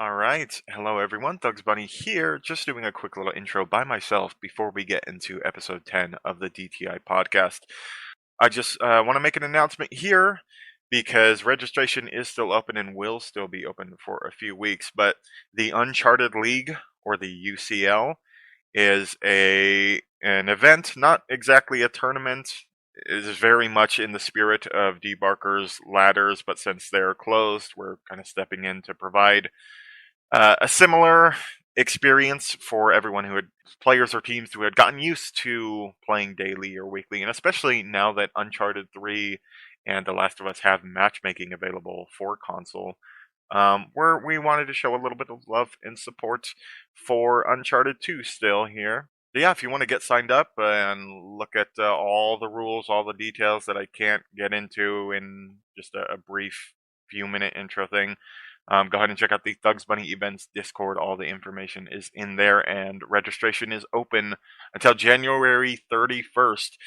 All right. Hello, everyone. ThuggzBunney here, just doing a quick little intro by myself before we get into episode 10 of the DTI podcast. I just want to make an announcement here because registration is still open and will still be open for a few weeks. But the Uncharted League, or the UCL, is an event, not exactly a tournament. It is very much in the spirit of Debarker's ladders, but since they're closed, we're kind of stepping in to provide a similar experience for everyone who had players or teams who had gotten used to playing daily or weekly, and especially now that Uncharted 3 and The Last of Us have matchmaking available for console. Where we wanted to show a little bit of love and support for Uncharted 2 still here. But yeah, if you want to get signed up and look at all the rules, all the details that I can't get into in just a brief few minute intro thing, go ahead and check out the ThuggzBunney events Discord. All the information is in there, and registration is open until January 31st.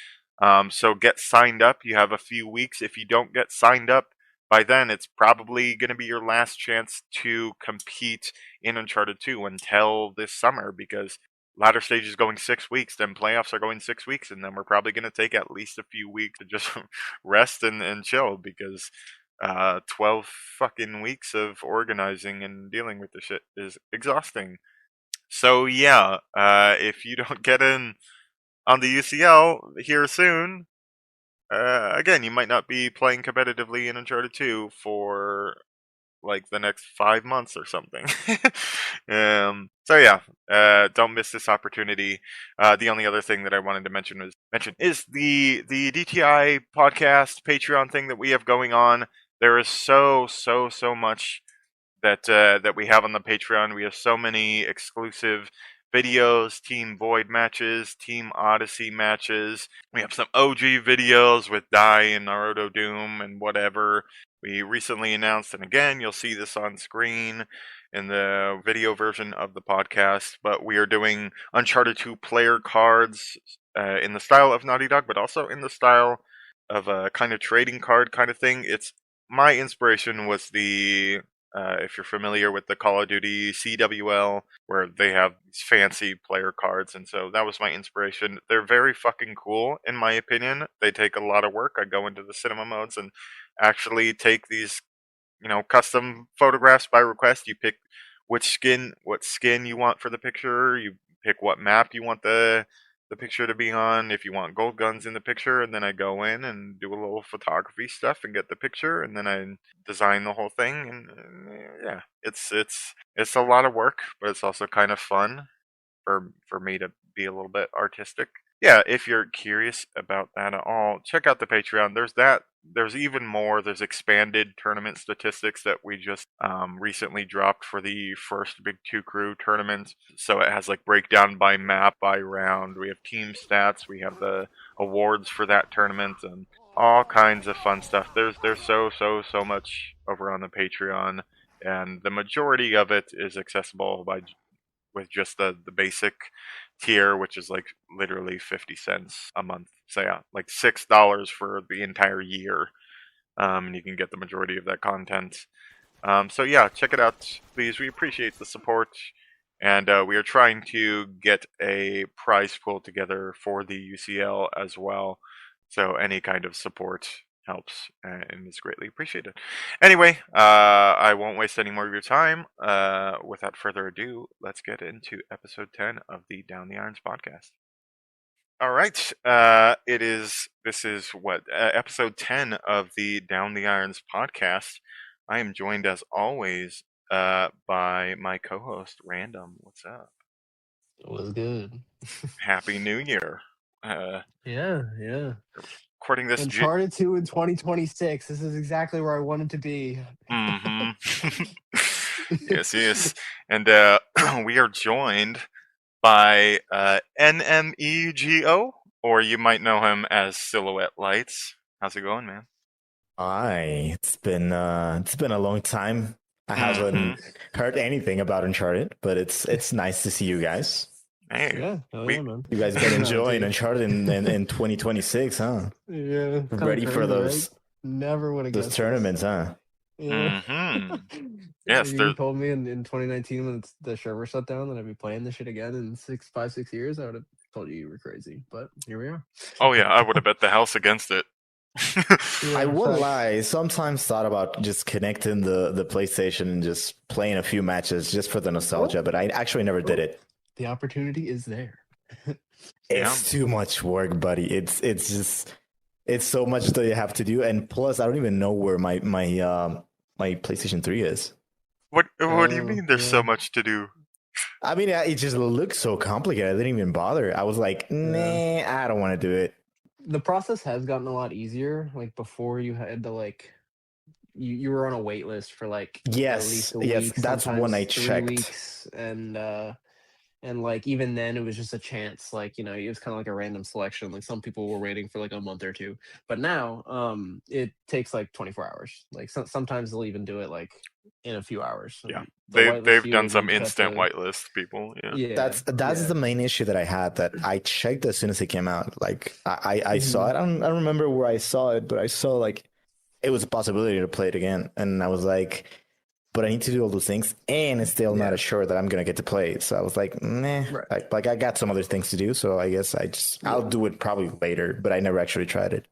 So get signed up. You have a few weeks. If you don't get signed up by then, it's probably going to be your last chance to compete in Uncharted 2 until this summer, because ladder stage is going 6 weeks, then playoffs are going 6 weeks, and then we're probably going to take at least a few weeks to just rest and chill, because 12 fucking weeks of organizing and dealing with the shit is exhausting. So yeah, if you don't get in on the UCL here soon, again, you might not be playing competitively in Uncharted 2 for like the next 5 months or something. So yeah, don't miss this opportunity. The only other thing that I wanted to mention is the DTI podcast Patreon thing that we have going on. There is so much that we have on the Patreon. We have so many exclusive videos, Team Void matches, Team Odyssey matches. We have some OG videos with Dai and Naruto Doom and whatever. We recently announced, and again, you'll see this on screen in the video version of the podcast, but we are doing Uncharted 2 player cards in the style of Naughty Dog, but also in the style of a kind of trading card kind of thing. My inspiration was if you're familiar with the Call of Duty CWL, where they have these fancy player cards, and so that was my inspiration. They're very fucking cool, in my opinion. They take a lot of work. I go into the cinema modes and actually take these, custom photographs by request. You pick what skin you want for the picture. You pick what map you want the picture to be on, if you want gold guns in the picture, and then I go in and do a little photography stuff and get the picture, and then I design the whole thing, and yeah, it's a lot of work, but it's also kind of fun for me to be a little bit artistic. Yeah, if you're curious about that at all, check out the Patreon. There's even more. There's expanded tournament statistics that we just recently dropped for the first Big Two Crew tournament. So it has like breakdown by map, by round. We have team stats. We have the awards for that tournament, and all kinds of fun stuff. There's so much over on the Patreon, and the majority of it is accessible with just the basic tier, which is like literally 50 cents a month. So yeah, like $6 for the entire year. And you can get the majority of that content. So yeah, check it out, please. We appreciate the support. And we are trying to get a prize pool together for the UCL as well. So any kind of support helps and is greatly appreciated. Anyway, I won't waste any more of your time. Without further ado, let's get into episode 10 of the Down the Irons podcast. All right, this is episode 10 of the Down the Irons podcast. I am joined as always by my co-host RaNDiM. What's up? It was good. Happy New Year. Yeah. Recording this Uncharted 2 in 2026. This is exactly where I wanted to be. Mm-hmm. Yes. And we are joined by NMEgo, or you might know him as SilhouetteLights. How's it going, man? Hi, it's been a long time. I haven't heard anything about Uncharted, but it's nice to see you guys. Hey, yeah, man. You guys been enjoying Uncharted in 2026, huh? Yeah, Ready for those right? Never would have those tournaments, huh? You know? Yes, You told me in 2019 when the server shut down that I'd be playing this shit again in 6 years, I would have told you were crazy. But here we are. Oh yeah, I would have bet the house against it. I Yeah, won't facts. lie. Sometimes thought about just connecting the PlayStation and just playing a few matches just for the nostalgia, but I actually never did it. The opportunity is there. It's too much work, buddy. It's just it's so much that you have to do, and plus I don't even know where my PlayStation 3 is. What do you mean? There's so much to do. I mean, it just looks so complicated. I didn't even bother. I was like, nah, I don't want to do it. The process has gotten a lot easier. Like before, you had to you were on a wait list for like at least a week, that's when I sometimes 3 checked. weeks, and like even then it was just a chance. Like it was kind of like a random selection. Like some people were waiting for like a month or two, but now it takes like 24 hours. Like sometimes they'll even do it like in a few hours. Yeah, The they've whitelist done you some just have instant to- whitelist people. Yeah. Yeah, That's the main issue that I had. That I checked as soon as it came out. Like I saw it. I don't remember where I saw it, but I saw like it was a possibility to play it again, and I was like, but I need to do all those things, and it's still not assured that I'm gonna get to play it. So I was like, nah. Right. Like I got some other things to do, so I guess I'll do it probably later. But I never actually tried it.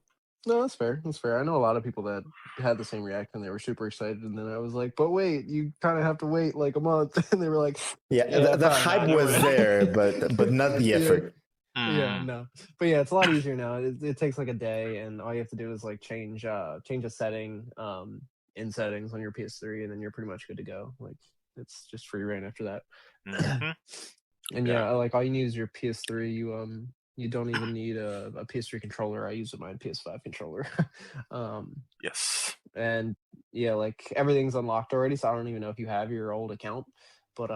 No, that's fair. That's fair. I know a lot of people that had the same reaction. They were super excited, and then I was like, "But wait, you kind of have to wait like a month." And they were like, Yeah, the hype was there, but not the effort. Yeah, no, but yeah, it's a lot easier now. It takes like a day, and all you have to do is like change a setting in settings on your PS3, and then you're pretty much good to go. Like it's just free reign after that. And like all you need is your PS3. You don't even need a PS3 controller. I use my PS5 controller. Yes. And yeah, like everything's unlocked already, so I don't even know if you have your old account, but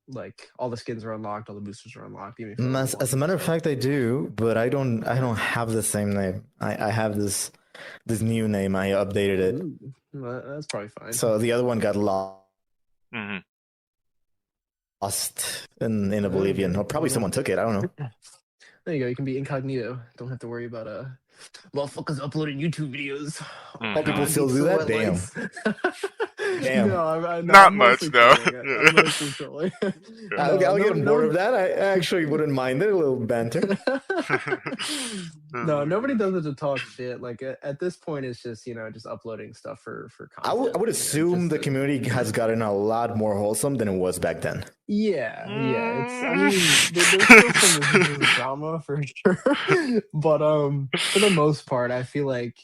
like all the skins are unlocked, all the boosters are unlocked. Even if As a matter of fact, I do, but I don't have the same name. I have this new name. I updated it. Well, that's probably fine. So the other one got lost in oblivion. Or probably someone took it. I don't know. There you go. You can be incognito. Don't have to worry about motherfuckers uploading YouTube videos. Oh, people still do that? Damn. Damn. No, I'm Not I'm much, mostly though. trolling. I'm mostly trolling. I'll get more of that. I actually wouldn't mind it. A little banter. No, nobody does it to talk shit. Like at this point, it's just just uploading stuff for content. I would assume the community has gotten a lot more wholesome than it was back then. Yeah. It's. I mean, there's still some drama for sure, but for the most part, I feel like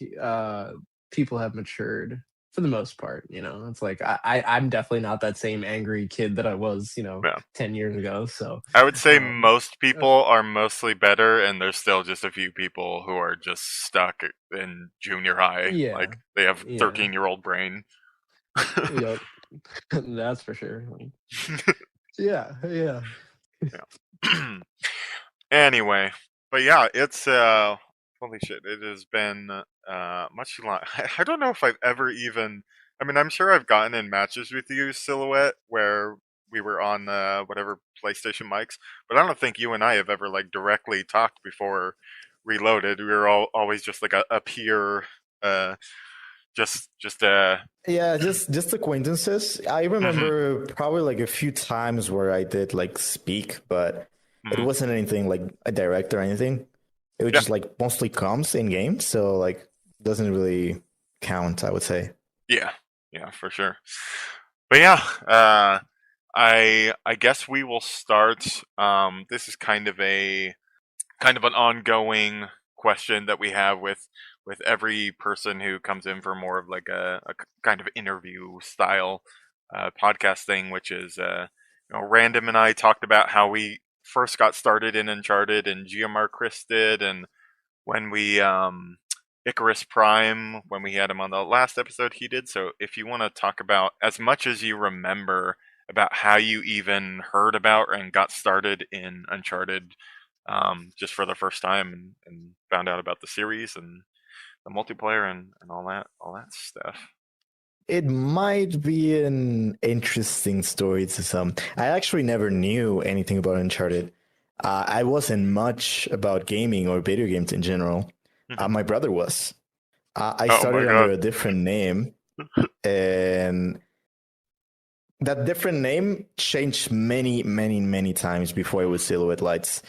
people have matured. For the most part, it's like I'm definitely not that same angry kid that I was, 10 years ago. So I would say most people are mostly better, and there's still just a few people who are just stuck in junior high. Yeah. Like they have 13-year-old brain. Yep. That's for sure. Yeah. Anyway, but yeah, it's holy shit, it has been much too long. I don't know if I've ever even, I mean, I'm sure I've gotten in matches with you, Silhouette, where we were on whatever PlayStation mics, but I don't think you and I have ever like directly talked before Reloaded. We were always just like a peer, just just acquaintances. I remember probably like a few times where I did like speak, but it wasn't anything like a direct or anything. It was just like mostly comms in game, so like doesn't really count, I would say. Yeah, for sure. But yeah, I guess we will start. This is kind of an ongoing question that we have with every person who comes in for more of like a kind of interview style podcast thing, which is RaNDiM and I talked about how we first got started in Uncharted, and GMR Chris did, and when we Icarus Prime, when we had him on the last episode, he did. So if you want to talk about as much as you remember about how you even heard about and got started in Uncharted just for the first time, and found out about the series and the multiplayer and all that stuff. It might be an interesting story to some. I actually never knew anything about Uncharted. I wasn't much about gaming or video games in general. My brother was. I started under a different name, And that different name changed many times before it was Silhouette Lights.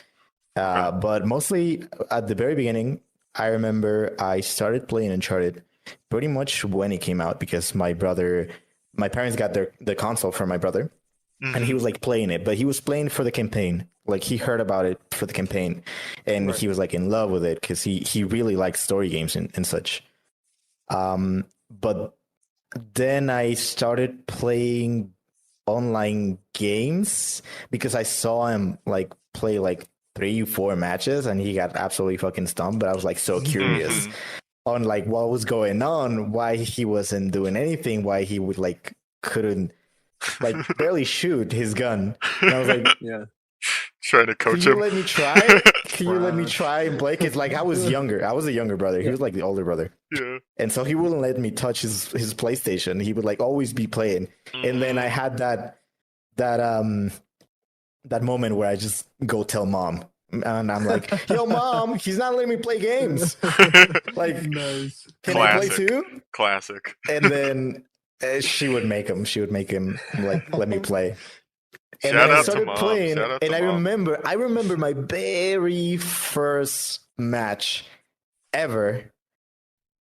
But mostly at the very beginning, I remember I started playing Uncharted pretty much when it came out because my parents got the console for my brother, and he was like playing it, but he was playing for the campaign. Like he heard about it for the campaign, and he was like in love with it because he really likes story games and such. But then I started playing online games because I saw him like play like 3-4 matches, and he got absolutely fucking stumped. But I was like so curious on like what was going on, why he wasn't doing anything, why he would like couldn't like barely shoot his gun. And I was like, Yeah. Trying to coach can him. you let me try? Can you let me try and play? Because like I was younger. I was a younger brother. He was like the older brother. Yeah. And so he wouldn't let me touch his PlayStation. He would like always be playing. And then I had that moment where I just go tell mom. And I'm like, yo, mom, he's not letting me play games. Like, Nice. can I play too? Classic. And then she would make him like let me play. And Shout then I out to started Mom. playing, Shout out to and I Mom. remember my very first match ever,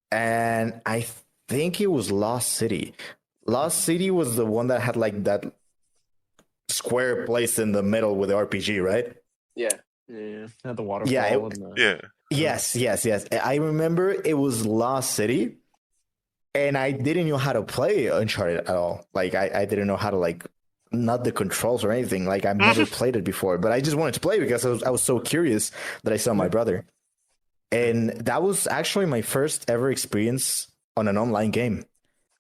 and I think it was Lost City. Lost City was the one that had like that square place in the middle with the RPG, right? Yeah. Had the waterfall. Yeah, and the... Yeah. Yes. I remember it was Lost City, and I didn't know how to play Uncharted at all. Like I didn't know how to like not the controls or anything. Like I've never played it before, but I just wanted to play because I was so curious that I saw my brother. And that was actually my first ever experience on an online game.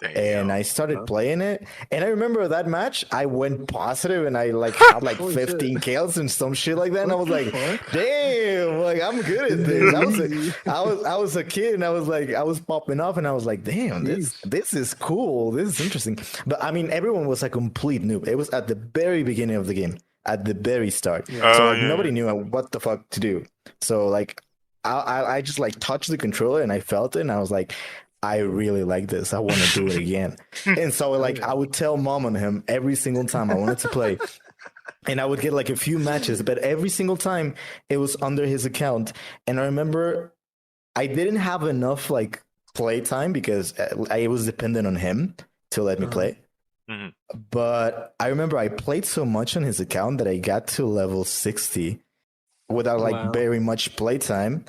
Damn. And I started playing it. And I remember that match, I went positive and I like had like 15 kills and some shit like that. And I was like, damn, like I'm good at this. I was a kid and I was popping off and I was like, damn, this is cool. This is interesting. But I mean, everyone was a complete noob. It was at the very beginning of the game, at the very start. Yeah. So like nobody knew what the fuck to do. So like I just like touched the controller and I felt it and I was like, I really like this. I want to do it again. And so like I would tell mom on him every single time I wanted to play. And I would get like a few matches, but every single time it was under his account. And I remember I didn't have enough like play time because I was dependent on him to let me play. But I remember I played so much on his account that I got to level 60 without like very much playtime.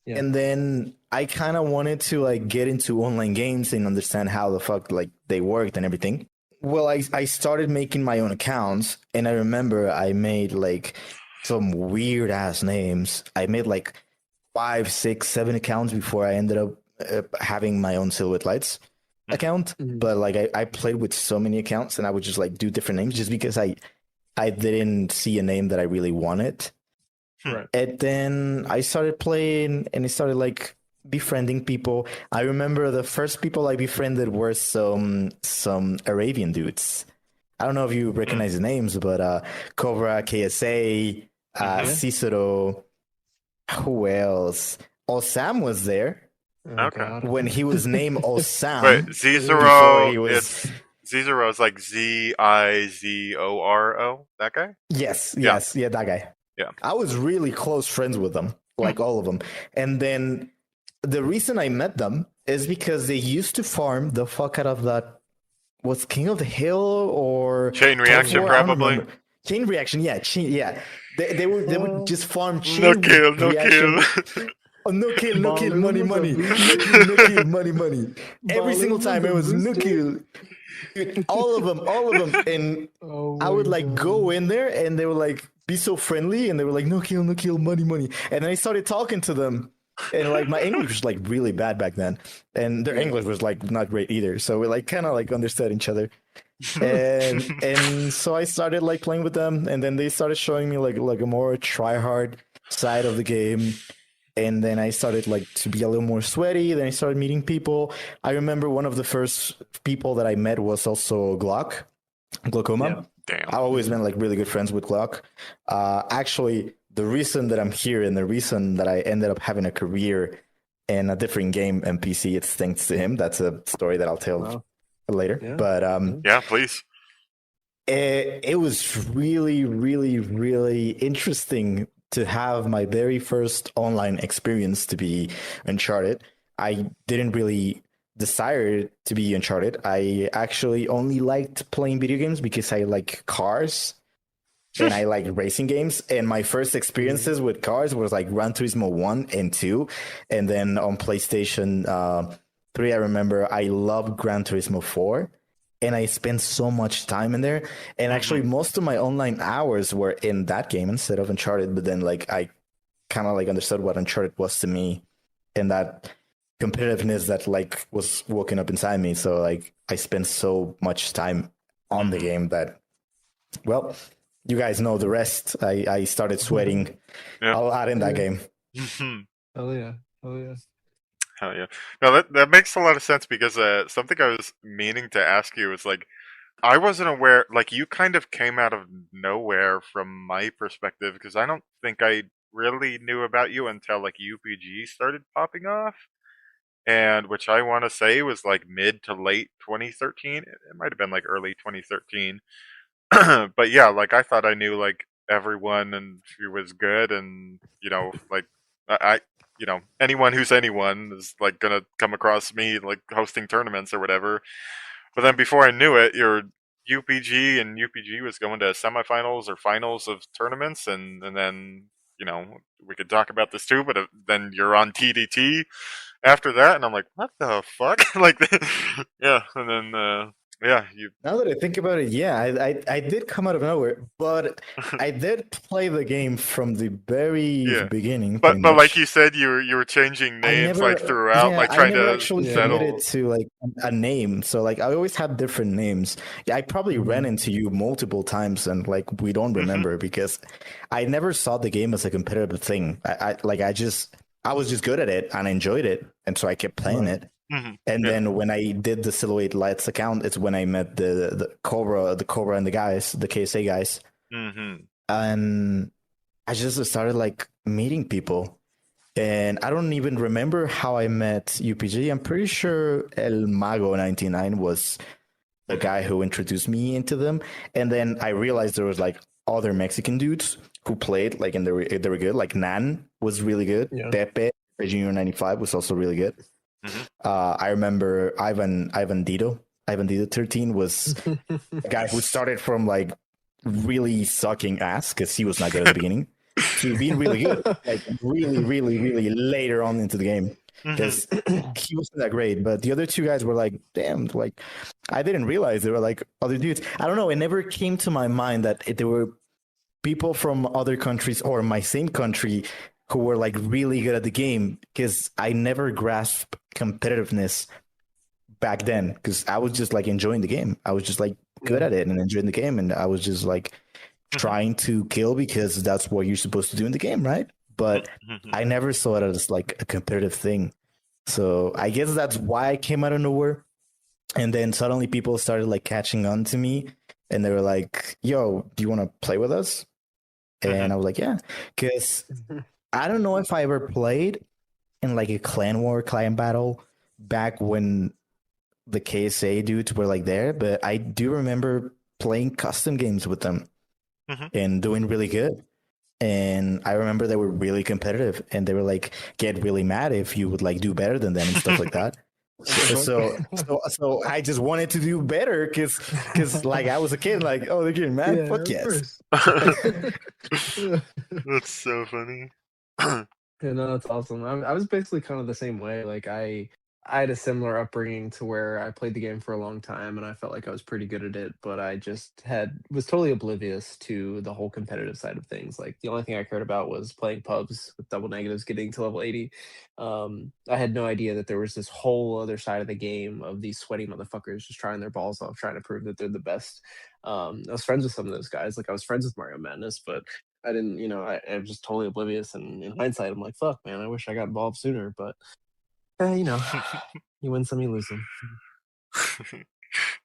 Yeah. And then I kind of wanted to like get into online games and understand how the fuck like they worked and everything. Well, I started making my own accounts, and I remember I made like some weird ass names. I made like 5, 6, 7 accounts before I ended up having my own SilhouetteLights account. But like I played with so many accounts, and I would just like do different names just because I didn't see a name that I really wanted. Right. And then I started playing and I started like befriending people. I remember the first people I befriended were some Arabian dudes. I don't know if you recognize the names, but Cobra, KSA, Cicero, who else? Osam was there. Okay. When he was named Osam. Wait, Zizoro. Zizoro is like Zizoro. That guy? Yes, that guy. Yeah. I was really close friends with them, like all of them. And then the reason I met them is because they used to farm the fuck out of that. Was King of the Hill or Chain Reaction, probably. Chain Reaction, yeah. They would just farm chain no kill. Oh, no kill, money. No kill, money. Every single time it was no kill. All of them. And I would like go in there and they were like, be so friendly, and they were like, no kill, money. And then I started talking to them, and like my English was like really bad back then, and their English was like not great either. So we like kind of like understood each other, and so I started like playing with them, and then they started showing me like a more try hard side of the game, and then I started like to be a little more sweaty. Then I started meeting people. I remember one of the first people that I met was also Glaucoma. Yeah. Damn. I've always been like really good friends with Glock. Actually, the reason that I'm here and the reason that I ended up having a career in a different game and PC, it's thanks to him. That's a story that I'll tell later. Yeah. But Yeah, please. it was really, really, really interesting to have my very first online experience to be Uncharted. I didn't really desire to be Uncharted. I actually only liked playing video games because I like cars and I like racing games. And my first experiences with cars was like Gran Turismo 1 and 2. And then on PlayStation 3, I remember I loved Gran Turismo 4. And I spent so much time in there. And actually, most of my online hours were in that game instead of Uncharted. But then, like, I kind of like understood what Uncharted was to me, and that competitiveness that like was woken up inside me. So like, I spent so much time on the game that, well, you guys know the rest. I started sweating a lot in that game. Oh yeah. Oh yeah. Hell yeah. No, that makes a lot of sense because something I was meaning to ask you was like, I wasn't aware, like, you kind of came out of nowhere from my perspective because I don't think I really knew about you until like UPG started popping off. And which I want to say was like mid to late 2013. It might have been like early 2013. But yeah, like I thought I knew like everyone and who was good, and like I anyone who's anyone is like gonna come across me like hosting tournaments or whatever. But then before I knew it, your UPG and UPG was going to semifinals or finals of tournaments, and then we could talk about this too. But then you're on TDT after that, and I'm like, what the fuck? Like, yeah, and then yeah, you. Now that I think about it, yeah, I did come out of nowhere, but I did play the game from the very beginning. But like you said, you were changing names like throughout, like trying to actually settle. committed to like a name. So like I always had different names. Yeah, I probably ran into you multiple times, and like we don't remember because I never saw the game as a competitive thing. I was just good at it and I enjoyed it, and so I kept playing it. And then when I did the SilhouetteLights account, it's when I met the Cobra and the guys, the KSA guys. And I just started like meeting people. And I don't even remember how I met UPG. I'm pretty sure El Mago 99 was the guy who introduced me into them. And then I realized there was like other Mexican dudes who played like, and they were good. Like Nan was really good. Yeah. Pepe, Junior 95 was also really good. I remember Ivan Dito 13 was a guy who started from like really sucking ass because he was not good at the beginning to being really good, like really, really, really later on into the game because he wasn't that great. But the other two guys were like, damn, like I didn't realize they were like other dudes. I don't know. It never came to my mind that there were people from other countries or my same country who were like really good at the game because I never grasped competitiveness back then because I was just like enjoying the game. I was just like good at it and enjoying the game, and I was just like trying to kill because that's what you're supposed to do in the game, right? But I never saw it as like a competitive thing. So I guess that's why I came out of nowhere. And then suddenly people started like catching on to me, and they were like, yo, do you want to play with us? And I was like, yeah, because I don't know if I ever played in like a clan war client battle back when the KSA dudes were like there, but I do remember playing custom games with them and doing really good. And I remember they were really competitive, and they were like get really mad if you would like do better than them and stuff like that. So I just wanted to do better because like I was a kid, like, oh, they're getting mad, fuck yes. That's so funny. Yeah, no, that's awesome. I was basically kind of the same way. Like I had a similar upbringing to where I played the game for a long time and I felt like I was pretty good at it, but I just was totally oblivious to the whole competitive side of things. Like the only thing I cared about was playing pubs with double negatives, getting to level 80. I had no idea that there was this whole other side of the game of these sweaty motherfuckers just trying their balls off, trying to prove that they're the best. I was friends with some of those guys. Like I was friends with Mario Madness, but I didn't, I was just totally oblivious. And in hindsight, I'm like, fuck, man, I wish I got involved sooner. But, you win some, you lose some.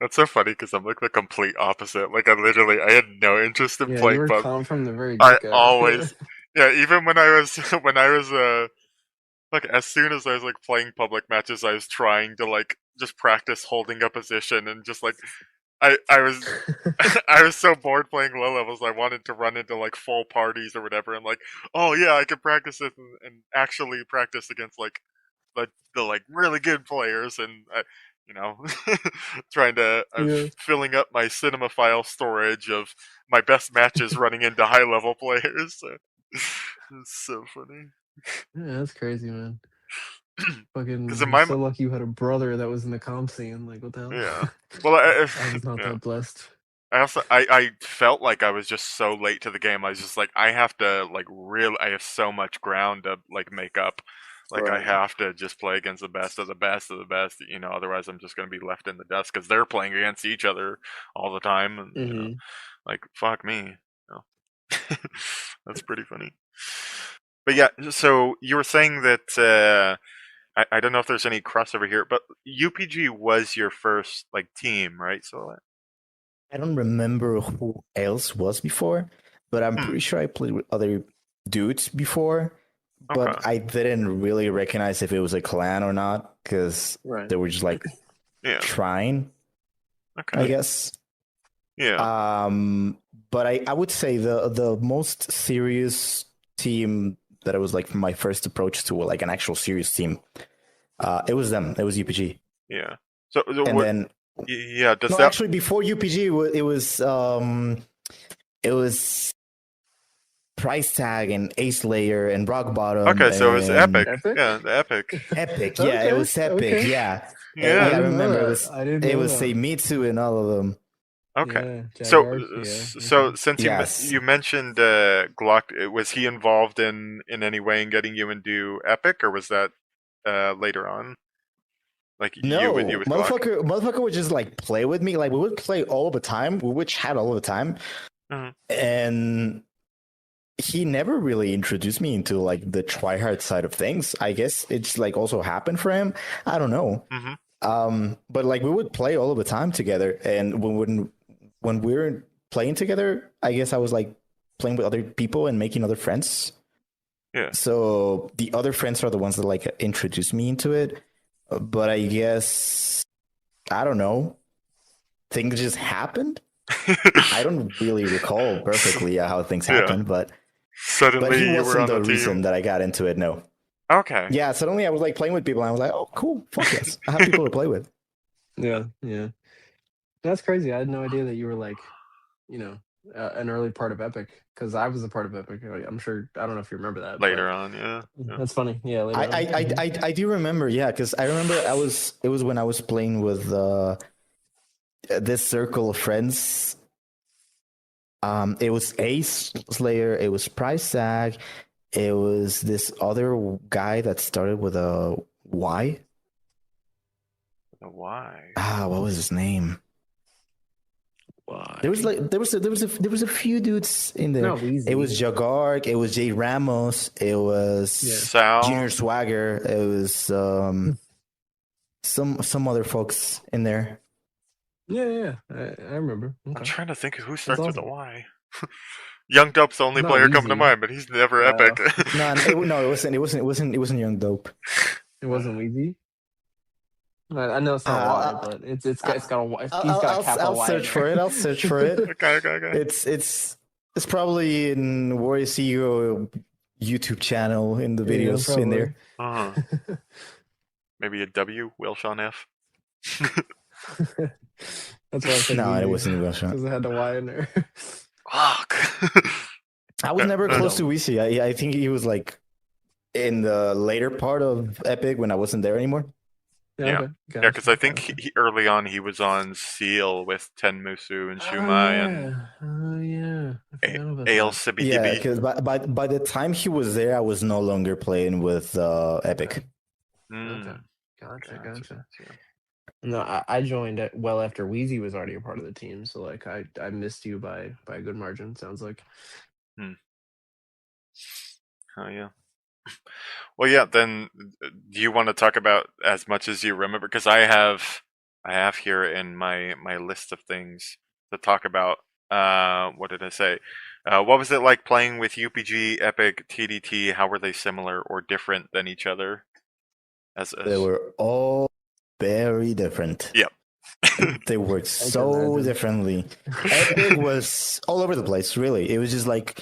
That's so funny because I'm like the complete opposite. Like I had no interest in playing you were pub. calm from the very I get-go. always, even when I was like as soon as I was like playing public matches, I was trying to like just practice holding a position and just like I was I was so bored playing low levels. I wanted to run into like full parties or whatever, and like, oh yeah, I could practice this and actually practice against like the like really good players, and you know, trying to Yeah. filling up my cinema file storage of my best matches running into high level players. So, it's so funny. Yeah, that's crazy, man. Fucking, Because in you're my so lucky you had a brother that was in the comp scene. Like, what the hell? yeah, well, I was not yeah. that blessed. I also I felt like I was just so late to the game. I was just like I have to like really I have so much ground to like make up. Like I Right. have to just play against the best of the best of the best, you know. Otherwise, I'm just going to be left in the dust because they're playing against each other all the time, and you know, like fuck me. You know? That's pretty funny. But yeah, so you were saying that I don't know if there's any crossover here, but UPG was your first like team, right? So I don't remember who else was before, but I'm pretty sure I played with other dudes before. But okay. I didn't really recognize if it was a clan or not because Right. they were just like Yeah. trying, Okay. I guess. Yeah. But I would say the most serious team that it was like my first approach to like an actual serious team. It was them. It was UPG. Yeah. So And what? then Yeah. Does no, that actually before UPG it was Price Tag and Ace Layer and Rock Bottom. okay? So it was and Epic. Epic? Yeah, the Epic. Epic. Yeah, it was Epic. Okay. Yeah. Yeah. Yeah, I didn't know remember that. I didn't it know was that. Say Me Too and all of them. Okay. Yeah, So Jaguars, yeah, so okay. since Yes. you mentioned Glock, was he involved in any way in getting you into Epic, or was that later on? Like No, you with Glock? motherfucker would just like play with me. Like we would play all the time. We would chat all the time. Mhm. And he never really introduced me into like the tryhard side of things. I guess it's like also happened for him. I don't know. But like we would play all of the time together, and when we were playing together, I guess I was like playing with other people and making other friends. Yeah. So the other friends are the ones that like introduced me into it. But I guess I don't know. Things just happened. I don't really recall perfectly how things Yeah. happened, but Suddenly he you were wasn't on the the reason team. that I got into it. No. Okay. Yeah, suddenly I was like playing with people, and I was like, "Oh, cool, fuck yes, I have people to play with." Yeah, yeah. That's crazy. I had no idea that you were like, you know, an early part of Epic, because I was a part of Epic. I'm sure. I don't know if you remember that. Later but on, yeah. That's funny. Yeah, later on. I do remember, yeah, because I remember it was when I was playing with this circle of friends. It was Ace Slayer, it was Price Tag, it was this other guy that started with a Y. Why? What was his name? Why? There was a few dudes in there. No, Weezy. It was Jagark, it was Jay Ramos, it was Sal. Junior Swagger, it was some other folks in there. Yeah. I remember. I'm Okay. trying to think of who starts with a awesome. Y. Young Dope's the only Not player coming to easy. mind, but he's never Epic. No, it wasn't Young Dope. It wasn't Weezy. I know it's not Y, but it's got a Y. He's got a capital I'll Y. search for it. I'll search for it. Okay. It's probably in Warrior CEO YouTube channel in the videos in there. Uh-huh. Maybe a W, Wilshon F. That's why I said No, Weezy, it wasn't Wilshon. because it had the Y in there. Fuck. I was never close to Weezy. I think he was like in the later part of Epic when I wasn't there anymore. Yeah. Okay. Yeah, because I think he, early on he was on Seal with Tenmusu and Shumai and Ale Sibi Yeah, Dibi. because by the time he was there, I was no longer playing with Epic. Okay. Gotcha. No, I joined well after Weezy was already a part of the team, so like I missed you by a good margin. Sounds like. Oh yeah. Well, yeah. Then, do you want to talk about as much as you remember? Because I have here in my list of things to talk about. What did I say? What was it like playing with UPG, Epic, TDT? How were they similar or different than each other? They were all very different. Yep. They worked so imagine. differently. Epic was all over the place, really. It was just like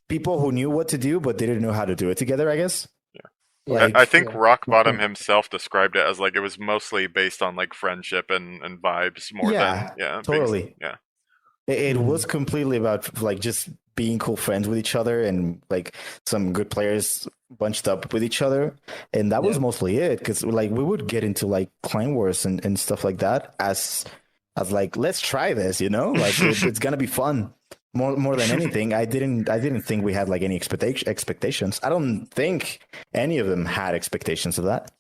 people who knew what to do, but they didn't know how to do it together, I guess. Yeah. Like, I think Yeah. Rock Bottom himself described it as like it was mostly based on like friendship and vibes more Yeah, than totally. yeah. It Mhm. was completely about like just being cool friends with each other and like some good players bunched up with each other, and that was Yeah. mostly it. Because like we would get into like clan wars and stuff like that as like let's try this, like it's gonna be fun. More than anything, I didn't think we had like any expectations. I don't think any of them had expectations of that,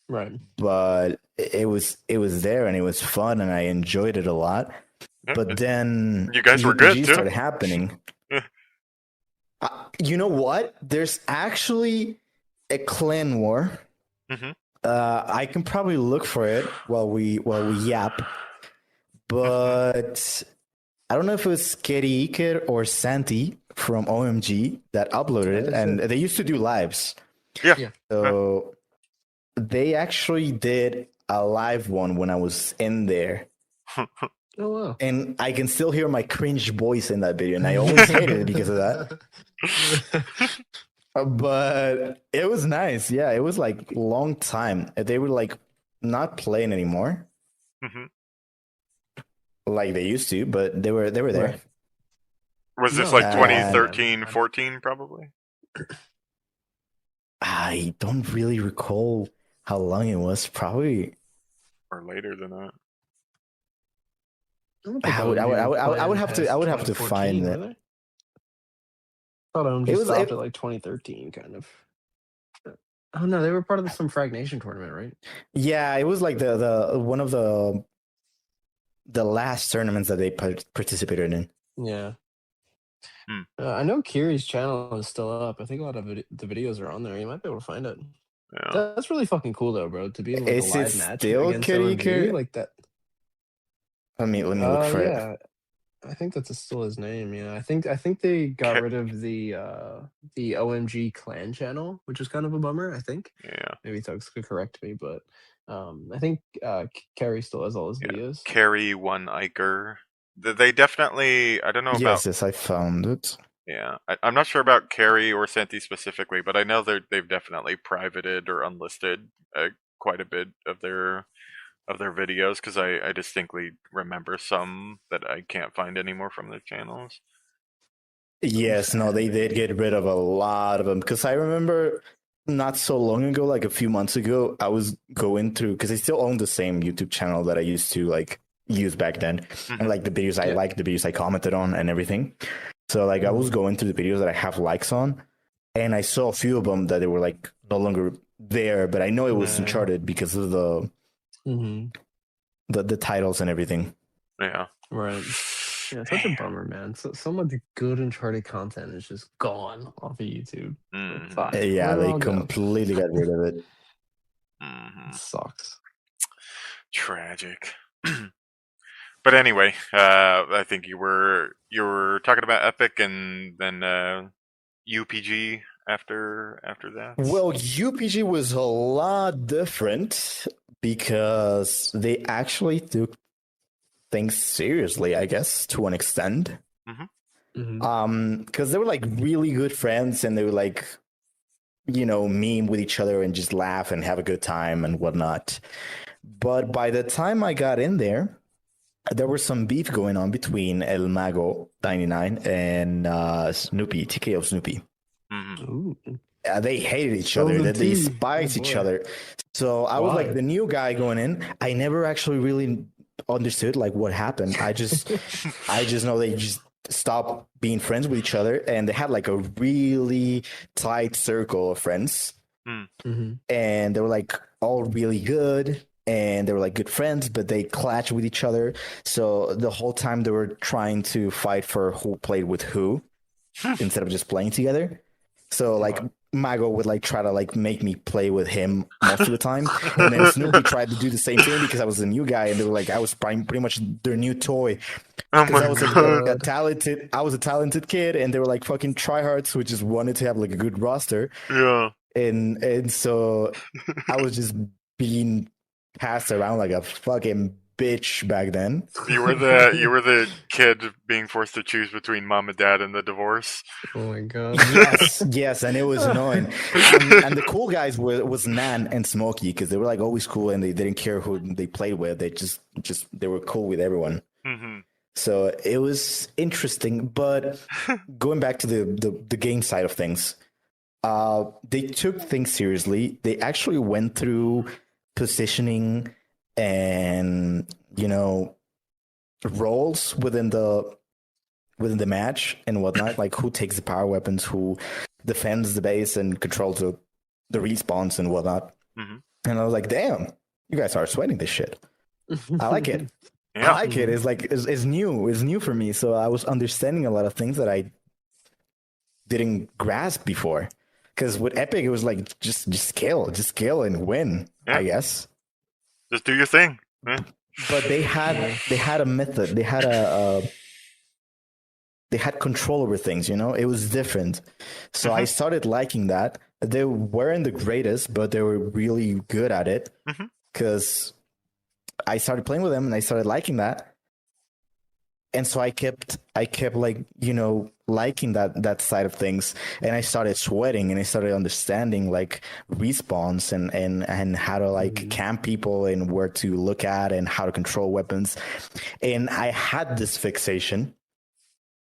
Right. but it was there and it was fun and I enjoyed it a lot. But then You guys were good, UPG too. started happening. You know what? There's actually a clan war. Mhm. I can probably look for it while we yap. But I don't know if it was Keri Iker or Santi from OMG that uploaded it, and they used to do lives. Yeah. So they actually did a live one when I was in there. Oh wow. And I can still hear my cringe voice in that video, and I always hated it because of that. But it was nice. Yeah, it was like long time. They were like not playing anymore Mhm. like they used to, but they were there. Right. Was this No, like and- 2013, 14 probably? I don't really recall how long it was. Probably Or later than that? I would have to find it. I thought OMG It was- stopped it- at like 2013, kind of. Oh no, they were part of some Frag Nation tournament, right? Yeah, it was like the one of the last tournaments that they participated in. Yeah. Hmm. I know Kiri's channel is still up. I think a lot of the videos are on there. You might be able to find it. Yeah. That's really fucking cool, though, bro. To be in like, Is a it live match still against Kiri OMG Kiri? like that. Let me look for it. Yeah, I think that's still his name. Yeah, I think they got rid of the OMG clan channel, which is kind of a bummer. I think Yeah. maybe Thugs could correct me, but I think Carrie still has all his Yeah. videos. Carry One Iker. They definitely. I don't know about. Yes, I found it. Yeah, I'm not sure about Carrie or Santi specifically, but I know they've definitely privated or unlisted quite a bit of their videos because I distinctly remember some that I can't find anymore from their channels. Yes, no, they did get rid of a lot of them because I remember not so long ago, like a few months ago, I was going through because I still own the same YouTube channel that I used to like use back then, and like the videos I liked, the videos I commented on, and everything. So like I was going through the videos that I have likes on, and I saw a few of them that they were like no longer there, but I know it was Uncharted because of the titles and everything. Yeah. Right. Yeah, such a bummer, man. So some of the good Uncharted content is just gone off of YouTube. Mhm. Fuck. Yeah, Where'd it they all go? completely got rid of it. Mhm. It sucks. Tragic. But anyway, I think you were talking about Epic and then UPG after that. Well, UPG was a lot different because they actually took things seriously, I guess, to an extent. Because they were like really good friends and they were like, meme with each other and just laugh and have a good time and whatnot. But by the time I got in there was some beef going on between NMEgo 99 and Snoopy, TKO Snoopy. Ooh. They hated each other. the They tea. despised Oh, each boy. other. So I was Why? like the new guy going in. I never actually really understood like what happened. I just know they just stopped being friends with each other, and they had like a really tight circle of friends, and they were like all really good. And they were like good friends, but they clashed with each other. So the whole time they were trying to fight for who played with who instead of just playing together. So like Mago would like try to like make me play with him most of the time, and then Snoopy tried to do the same thing because I was a new guy, and they were like I was pretty much their new toy. Oh Because my I was god! I was a talented kid, and they were like fucking tryhards who just wanted to have like a good roster. Yeah. And so I was just being passed around like a fucking bitch back then. You were the kid being forced to choose between mom and dad in the divorce. Oh my god. Yes, and it was annoying. And the cool guys was Nan and Smokey because they were like always cool and they didn't care who they played with. They just they were cool with everyone. Mm-hmm. So it was interesting. But going back to the game side of things, they took things seriously. They actually went through positioning and roles within the match and whatnot, like who takes the power weapons, who defends the base and controls the respawns and whatnot. Mm-hmm. And I was like, damn, you guys are sweating this shit. I like it. Yeah. I like it. It's like it's new. It's new for me. So I was understanding a lot of things that I didn't grasp before. Because with Epic, it was like just scale and win. Yeah. I guess. Just do your thing. Yeah. But they had a method. They had control over things. It was different. So I started liking that. They weren't the greatest, but they were really good at it. Because I started playing with them and I started liking that. And so I kept like, liking that side of things. And I started sweating and I started understanding like respawns and how to like camp people and where to look at and how to control weapons. And I had this fixation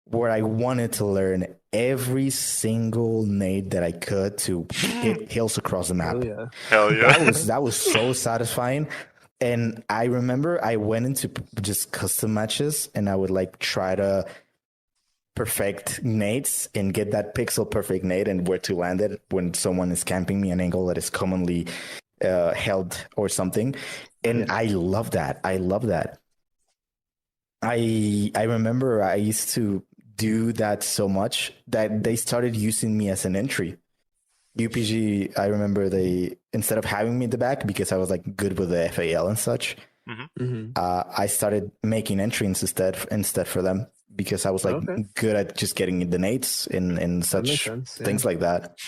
where I wanted to learn every single nade that I could to hit hills across the map. Hell yeah. That was so satisfying. And I remember I went into just custom matches and I would like try to perfect nades and get that pixel perfect nade and where to land it when someone is camping me an angle that is commonly held or something. And I love that. I remember I used to do that so much that they started using me as an entry. UPG, I remember they, instead of having me in the back because I was like good with the FAL and such, I started making entries instead for them because I was like good at just getting the nades and such things like that.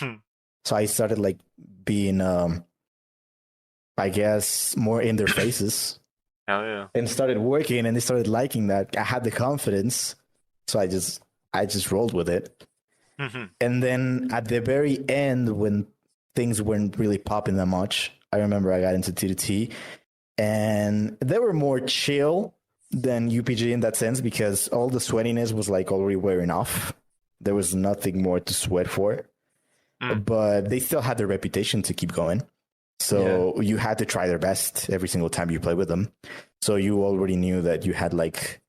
So I started like being, I guess, more in their faces. Hell yeah. And started working and they started liking that. I had the confidence. So I just rolled with it. And then at the very end, when things weren't really popping that much, I remember I got into TDT and they were more chill than UPG in that sense because all the sweatiness was like already wearing off. There was nothing more to sweat for, but they still had their reputation to keep going. So you had to try their best every single time you play with them. So you already knew that you had like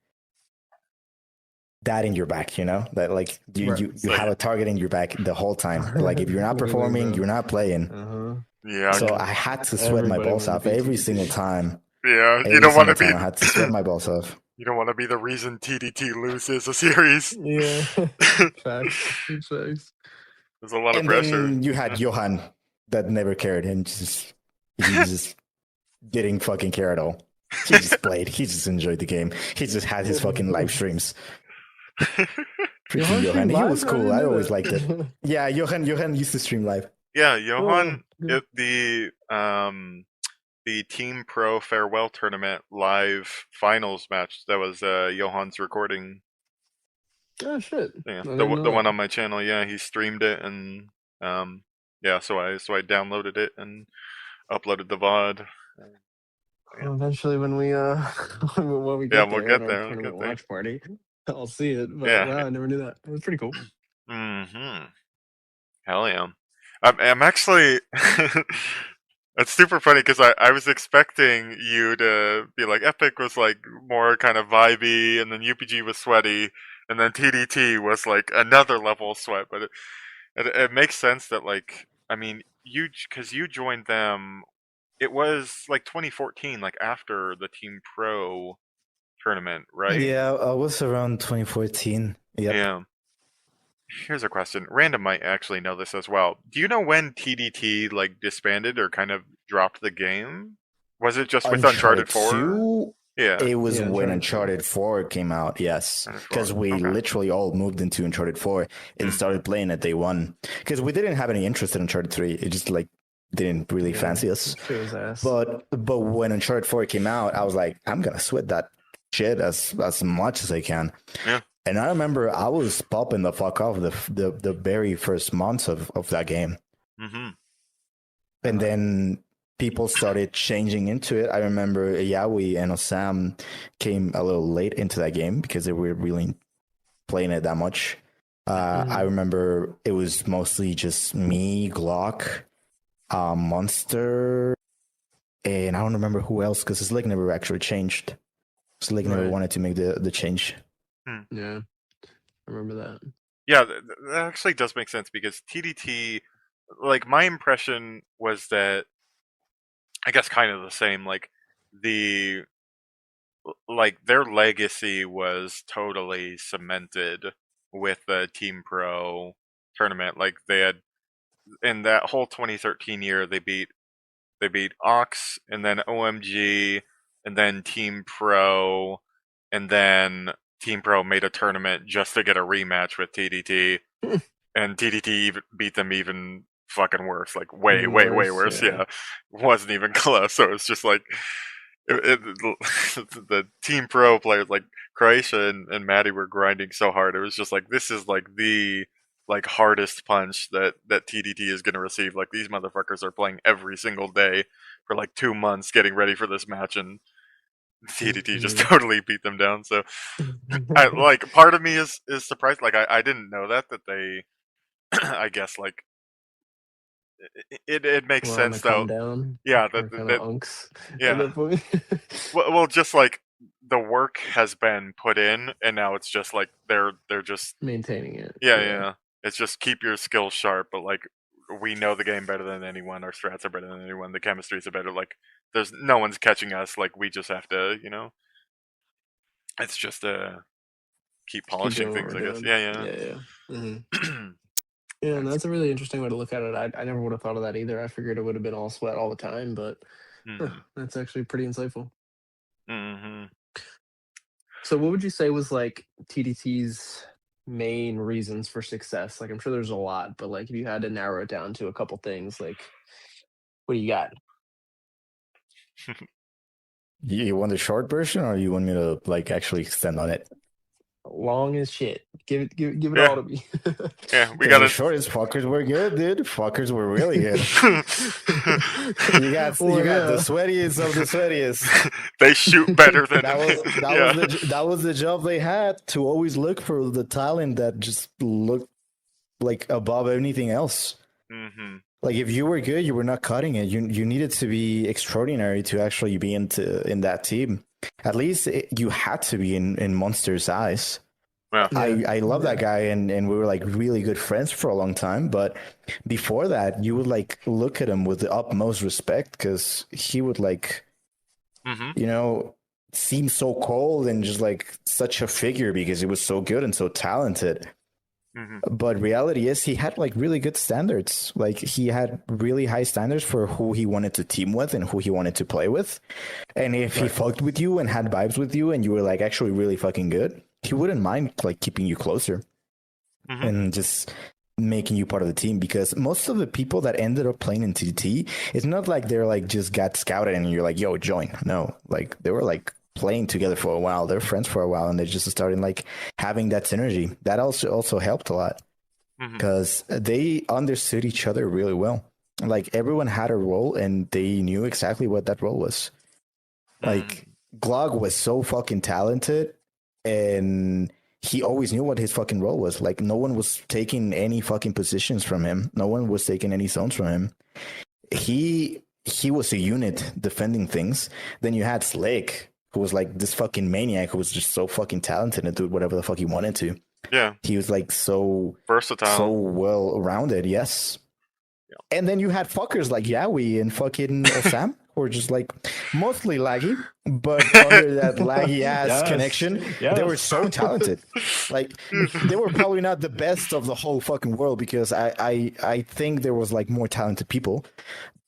that in your back, that like you have a target in your back the whole time. Like if you're not performing, you're not playing. Yeah. So I had to sweat my balls off every single time. Yeah, you don't want to be. I had to sweat my balls off. You don't want to be the reason TDT loses a series. Yeah, facts. There's a lot of And pressure. then you had Johan that never cared and he just didn't fucking care at all. He just played. He just enjoyed the game. He just had his fucking live streams. Freaking Johan. He was cool. I always liked it. Yeah, Johan used to stream live. Yeah, Johan, the Team Pro Farewell Tournament live finals match, that was Johan's recording. Oh shit. Yeah, the one on my channel, yeah, he streamed it and so I downloaded it and uploaded the VOD. Well, eventually when we when we we'll get there. Watch party, I'll see it. But wow, I never knew that. It was pretty cool. Hell yeah. I'm actually it's super funny because I was expecting you to be like Epic was like more kind of vibey and then UPG was sweaty and then TDT was like another level of sweat, but it makes sense that like, I mean, because you joined them, it was like 2014, like after the Team Pro tournament, right? Yeah, I was around 2014. Yep. Yeah. Here's a question. RaNDiM might actually know this as well. Do you know when TDT like disbanded or kind of dropped the game? Was it just with Uncharted 4? 2? Yeah. It was when Uncharted 4 came out, yes. Because we literally all moved into Uncharted 4 and started playing at day one. Because we didn't have any interest in Uncharted 3. It just like didn't really fancy us. Shit was ass. But when Uncharted 4 came out, I was like, I'm gonna sweat that shit as much as I can. Yeah. And I remember I was popping the fuck off the very first months of that game. Mm-hmm. And then people started changing into it. I remember Yawi and Osam came a little late into that game because they were really playing it that much. I remember it was mostly just me, Glock, Monster, and I don't remember who else because Slick never actually changed. Slick never wanted to make the change. Yeah, I remember that. Yeah, that actually does make sense because TDT, like, my impression was that, I guess, kind of the same. Like, their legacy was totally cemented with the Team Pro tournament. Like, they had, in that whole 2013 year, they beat Ox, and then OMG, and then Team Pro, and then Team Pro made a tournament just to get a rematch with TDT, and TDT beat them even fucking worse, like way worse. Yeah, wasn't even close. So it's just like the Team Pro players like Croatia and Maddie were grinding so hard. It was just like, this is like the hardest punch that TDT is going to receive. Like, these motherfuckers are playing every single day for like 2 months getting ready for this match, and TDT just totally beat them down. So part of me is surprised. Like, I didn't know that they I guess, like, it makes sense though. Down, yeah, that unks. Yeah. well, just like the work has been put in, and now it's just like they're just maintaining it. Yeah. It's just keep your skills sharp, but like, we know the game better than anyone. Our strats are better than anyone. The chemistries are better. Like, there's no one's catching us. Like, we just have to, it's just keep polishing things, I guess. Yeah. Mm-hmm. Yeah, and that's a really interesting way to look at it. I never would have thought of that either. I figured it would have been all sweat all the time, but that's actually pretty insightful. Mm-hmm. So what would you say was like TDT's main reasons for success? Like, I'm sure there's a lot, but like, if you had to narrow it down to a couple things, like, what do you got? You want the short version, or you want me to like actually extend on it? Long as shit. Give it all to me. Yeah, we got the shortest. Fuckers were good, dude. Fuckers were really good. you got the sweatiest of the sweatiest. They shoot better than that was the job they had, to always look for the talent that just looked like above anything else. Mm-hmm. Like, if you were good, you were not cutting it. You needed to be extraordinary to actually be in that team. At least you had to be in Monster's eyes. Yeah. I love that guy, and we were like really good friends for a long time. But before that, you would like look at him with the utmost respect, because he would like, seem so cold and just like such a figure because he was so good and so talented. Mm-hmm. But reality is, he had like really good standards. Like, he had really high standards for who he wanted to team with and who he wanted to play with. And if he fucked with you and had vibes with you and you were like actually really fucking good, he wouldn't mind like keeping you closer and just making you part of the team. Because most of the people that ended up playing in TDT, it's not like they're like just got scouted and you're like, yo, join. No, like, they were like playing together for a while. They're friends for a while, and they just started like having that synergy. That also helped a lot because they understood each other really well. Like, everyone had a role and they knew exactly what that role was. Like, Glog was so fucking talented, and he always knew what his fucking role was. Like, no one was taking any fucking positions from him. No one was taking any zones from him. He was a unit defending things. Then you had Slick, who was like this fucking maniac who was just so fucking talented and did whatever the fuck he wanted to. Yeah. He was like so versatile, so well rounded. Yes. Yeah. And then you had fuckers like Yawi and fucking Osam, who were just like mostly laggy, but under that laggy ass connection, they were so talented. Like, they were probably not the best of the whole fucking world, because I think there was like more talented people,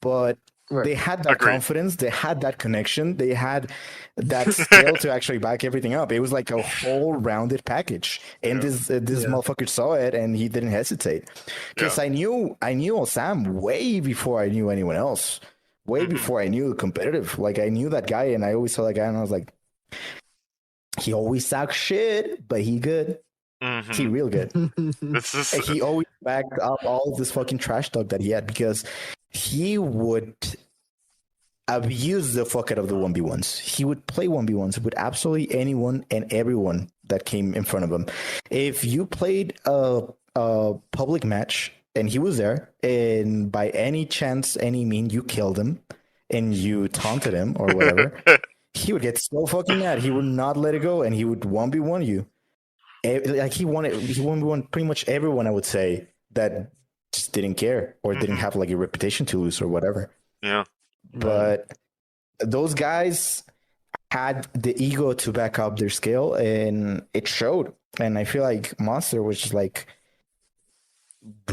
but Right. They had that Agreed. confidence. They had that connection. They had that skill to actually back everything up. It was like a whole rounded package. And Yeah. this motherfucker saw it and he didn't hesitate. Because Yeah. I knew Osam way before I knew anyone else. Way Mhm. before I knew competitive. Like I knew that guy and I always saw that guy and I was like, he always talks shit, but he good. Mhm. He real good. This is And he always backed up all of this fucking trash talk that he had because he would abuse the fuck out of the 1v1s. He would play 1v1s with absolutely anyone and everyone that came in front of him. If you played a public match and he was there, and by any chance, any mean, you killed him and you taunted him or whatever, he would get so fucking mad. He would not let it go and he would 1v1 you. Like he 1v1 pretty much everyone, I would say, that just didn't care or didn't have like a reputation to lose or whatever. Yeah. But those guys had the ego to back up their skill and it showed. And I feel like Monster was just like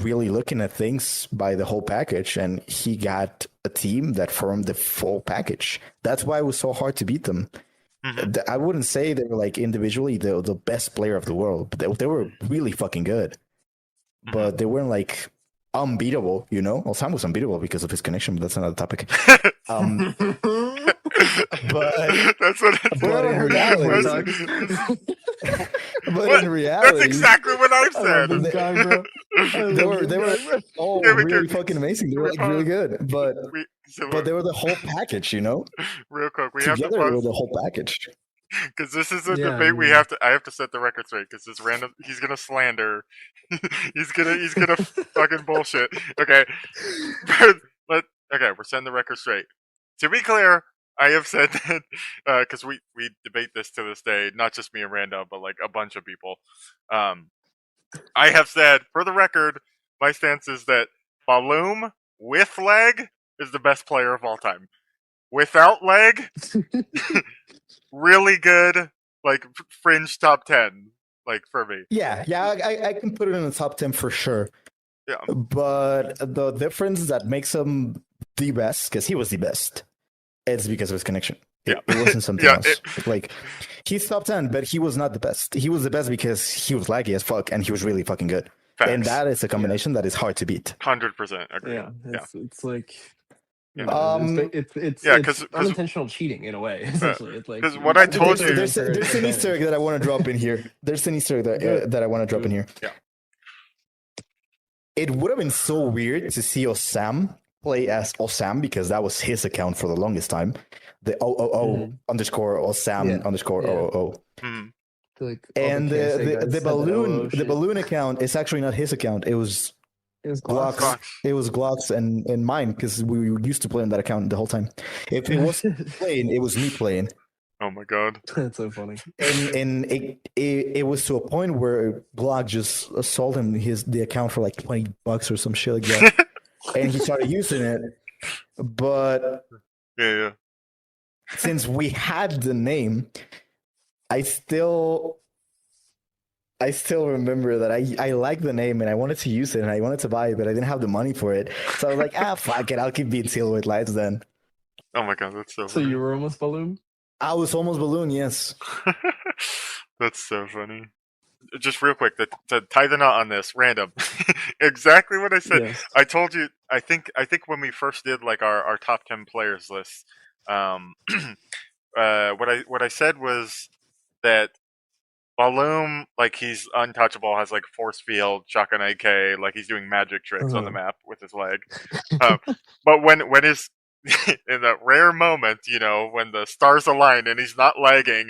really looking at things by the whole package, and he got a team that formed the full package. That's why it was so hard to beat them. I wouldn't say they were like individually the best player of the world, but they were really fucking good. But they weren't like unbeatable, you know? Osam was unbeatable because of his connection, but that's another topic. But That's what in reality, That's exactly what I I love said. this guy, bro. they were all Yeah, we really could- fucking amazing. They were like really good, but But they were the whole package, you know. real quick, we have to Together, they were pause the whole package. because this is a Yeah, debate. I mean- I have to set the record straight because this random. He's gonna slander. he's gonna fucking bullshit. Okay, okay, we're setting the record straight. To be clear, I have said that because we debate this to this day, not just me and Random, but like a bunch of people. I have said, for the record, my stance is that Balloom with leg is the best player of all time. Without leg, really good, like fringe top 10, like for me. Yeah, I can put it in the top 10 for sure. Yeah. But the difference that makes him the best, because he was the best, it's because of his connection. It wasn't something else. Like, he's top 10, but he was not the best. He was the best because he was laggy as fuck, and he was really fucking good. Facts. And that is a combination that is hard to beat. 100% agree. Yeah, it's like Yeah. it's Yeah, 'cause- unintentional cheating in a way. Essentially, it's like 'cause what I told you- There's an Easter egg that I want to drop in here. There's an Easter egg that I want to drop in here. Yeah. It would have been so weird to see Osam play as Osam because that was his account for the longest time. The underscore Osam underscore OOO. Mhm. like And the balloon account is actually not his account. It was Glock's. Glock. It was Glock's and mine because we used to play on that account the whole time. If it was playing, it was me playing. Oh my god. That's so funny. And it was to a point where Glock just sold him the account for like $20 or some shit like that, and he started using it. But Yeah. since we had the name, I still remember that I liked the name and I wanted to use it and I wanted to buy it, but I didn't have the money for it. So I was like, fuck it, I'll keep being SilhouetteLights then. Oh my god, that's so So funny. you were almost Balloon? I was almost Balloon, yes. That's so funny. Just real quick, to tie the knot on this, Random. Exactly what I said. Yes. I told you. I think when we first did like our top 10 players list, what I said was that Balloom, like he's untouchable, has like force field, shotgun AK, like he's doing magic tricks on the map with his leg. But when his in that rare moment, you know, when the stars align and he's not lagging,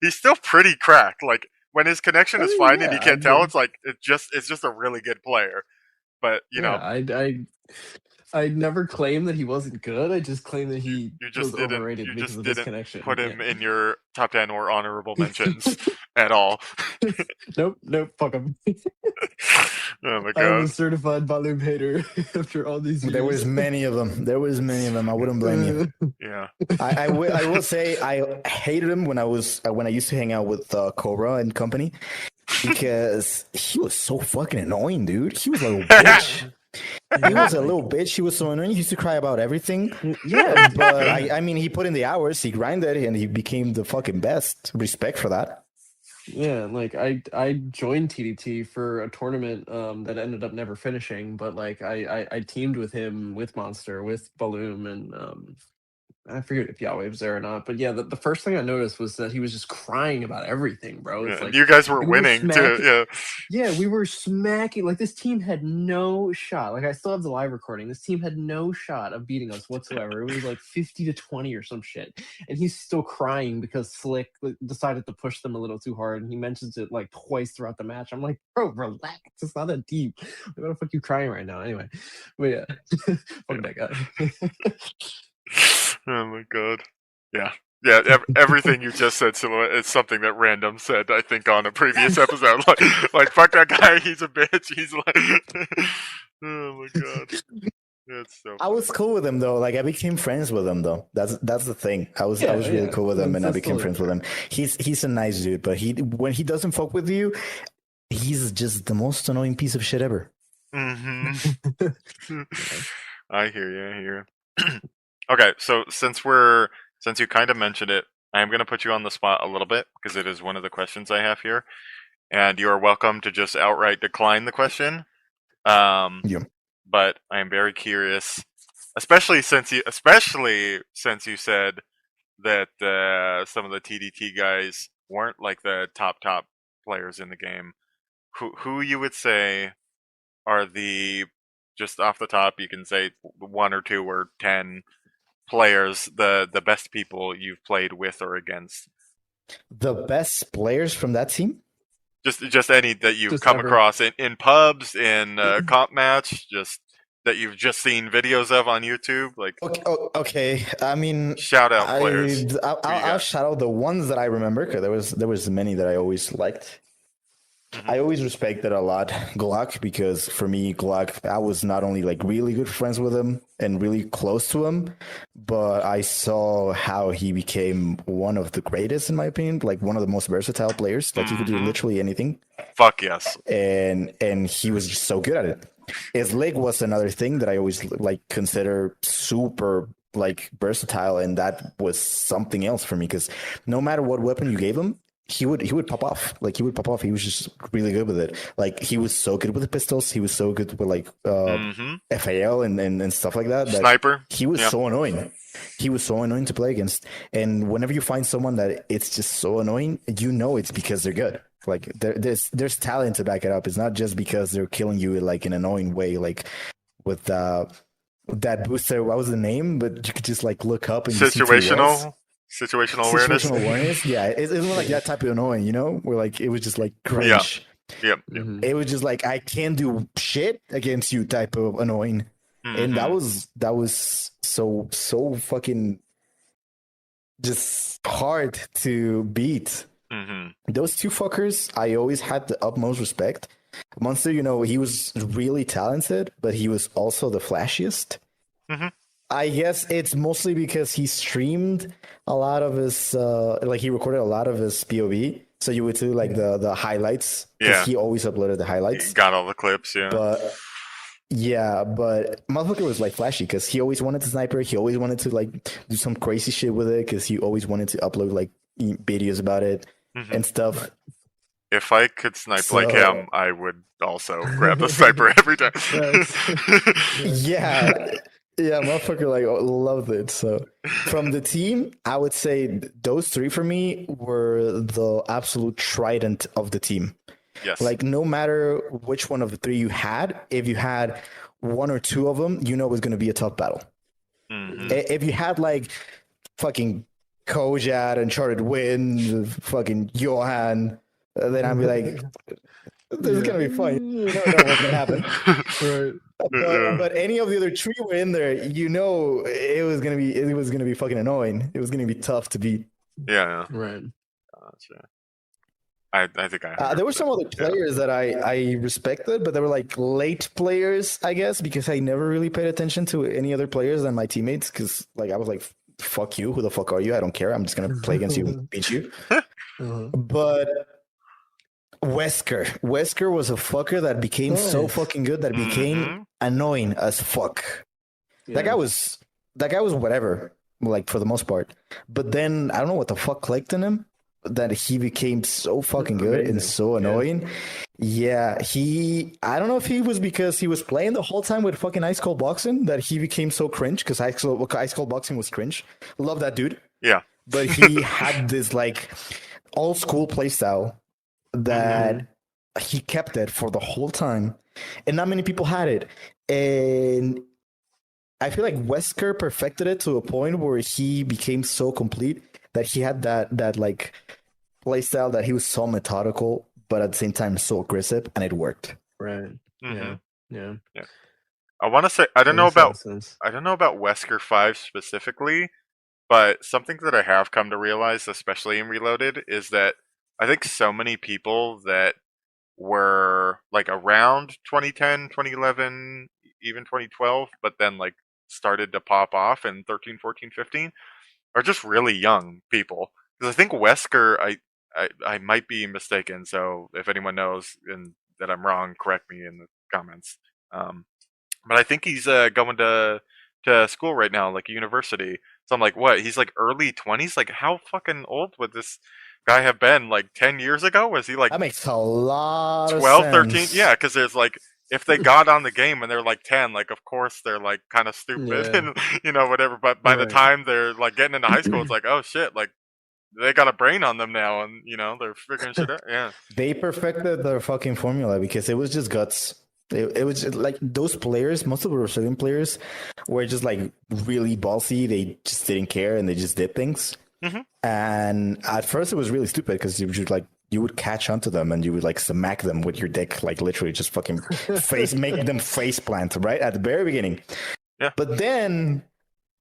he's still pretty cracked. Like when his connection is fine and you can't tell, it's like it's just a really good player. But you know, I never claimed that he wasn't good. I just claimed that he was didn't overrated because of his connection. put him in your top 10 or honorable mentions at all. Nope, fuck him. Oh my I am a god. certified Balloon hater after all these years. There was many of them. I wouldn't blame you. Yeah. I will say I hated him when I used to hang out with Cobra and company because he was so fucking annoying, dude. He was like a bitch. He was a little bitch. He was so annoying. He used to cry about everything. Yeah, But I mean, he put in the hours. He grinded, and he became the fucking best. Respect for that. yeah. Like I joined TDT for a tournament that ended up never finishing, but like I teamed with him, with Monster, with Balloon, and I forget if Yahweh was there or not, but yeah, the first thing I noticed was that he was just crying about everything, bro. It's Yeah, like you guys were we winning too. Yeah. yeah, we were smacking. Like this team had no shot. Like I still have the live recording. This team had no shot of beating us whatsoever. It was like 50-20 or some shit, and he's still crying because Slick decided to push them a little too hard, and he mentions it like twice throughout the match. I'm like, bro, relax. It's not that deep. Why the fuck you crying right now? Anyway, but yeah, fuck that guy. Oh my god. Yeah. Yeah, everything you just said, Silhouette, is something that RaNDiM said, I think, on a previous episode. Like fuck that guy, he's a bitch. He's like, oh my god. That's so I was cool with him though. Like I became friends with him though. That's the thing. I was really cool with him, and I became friends with him. He's a nice dude, but when he doesn't fuck with you, he's just the most annoying piece of shit ever. Mm-hmm. I hear you. Okay, so since you kind of mentioned it, I am going to put you on the spot a little bit because it is one of the questions I have here, and you are welcome to just outright decline the question. Yeah. But I am very curious, especially since you said that some of the TDT guys weren't like the top players in the game. Who you would say are the, just off the top, you can say 1 or 2 or 10 players, the best people you've played with or against? The best players from that team? Just any that you've Just come ever. across in pubs, in comp match, just that you've just seen videos of on YouTube. Like, okay. I mean, shout out players. I'll shout out the ones that I remember, because there was many that I always liked. Mm-hmm. I always respected a lot Glock, because for me, Glock, I was not only like really good friends with him and really close to him, but I saw how he became one of the greatest, in my opinion, like one of the most versatile players. Like he could do literally anything. Fuck yes. And he was just so good at it. His leg was another thing that I always like consider super like versatile, and that was something else for me, because no matter what weapon you gave him, he would pop off. Like he would pop off. He was just really good with it. Like he was so good with the pistols. He was so good with like FAL and stuff like that. Sniper. He was so annoying. He was so annoying to play against. And whenever you find someone that it's just so annoying, you know it's because they're good. Like there's talent to back it up. It's not just because they're killing you like in an annoying way, like with that booster. What was the name? But you could just like look up and situational awareness. Situational awareness. Yeah, it wasn't like that type of annoying, you know, where like it was just like cringe. Yep. It was just like I can't do shit against you type of annoying, and that was so fucking just hard to beat. Those two fuckers, I always had the utmost respect. Monster, you know, he was really talented, but he was also the flashiest. I guess it's mostly because he streamed a lot of his, like he recorded a lot of his POV. So you would do like the highlights. Yeah. He always uploaded the highlights. He got all the clips, yeah. But motherfucker was like flashy because he always wanted to sniper. He always wanted to like do some crazy shit with it because he always wanted to upload like videos about it and stuff. If I could snipe like him, I would also grab the sniper every time. Yeah, motherfucker like loved it. So from the team, I would say those 3 for me were the absolute trident of the team. Yes. Like no matter which one of the 3 you had, if you had 1 or 2 of them, you know it was going to be a tough battle. If you had like fucking Kojat, Uncharted Win, fucking Johan, then I'd be like, this is gonna be fun. You know what's gonna happen. Right. But any of the other 3 were in there, you know it was gonna be fucking annoying. It was gonna be tough to beat. Yeah. Right. Gotcha. I think there were some other players that I respected, but they were like late players, I guess, because I never really paid attention to any other players than my teammates. Because like I was like, fuck you, who the fuck are you? I don't care. I'm just gonna play against you and beat you. But Wesker was a fucker that became so Nice. fucking good that became annoying as fuck. That guy was whatever, like for the most part. But then I don't know what the fuck clicked in him that he became so fucking good and Amazing. so annoying. Yeah, I don't know if he was because he was playing the whole time with fucking Ice Cold Boxing that he became so cringe because Ice Cold Boxing was cringe. Love that dude. Yeah. But he had this like old school playstyle that he kept it for the whole time, and not many people had it. And I feel like Wesker perfected it to a point where he became so complete that he had that like playstyle that he was so methodical, but at the same time so aggressive, and it worked. Right. Mhm. Yeah. I want to say I don't know Makes a lot about of sense. Wesker 5 specifically, but something that I have come to realize, especially in Reloaded, is that I think so many people that were like around 2010, 2011, even 2012, but then like started to pop off in 13, 14, 15, are just really young people. Because I think Wesker, I might be mistaken. So if anyone knows and that I'm wrong, correct me in the comments. But I think he's going to school right now, like university. So I'm like, what? He's like early 20s. Like, how fucking old would this guy have been? Like 10 years ago? Was he like That makes a lot of 12, 13? sense. Yeah, because there's like, if they got on the game and they're like 10, like of course they're like kind of stupid Yeah. and whatever. But by the Right. time they're like getting into high school, it's like, oh shit, like they got a brain on them now, and they're figuring shit out. Yeah. They perfected their fucking formula because it was just guts. It was just, like those players, most of the Brazilian players were just like really ballsy. They just didn't care and they just did things. Mhm. And at first it was really stupid because you would catch onto them and you would like smack them with your dick, like literally just fucking make them face plant right at the very beginning. Yeah. But then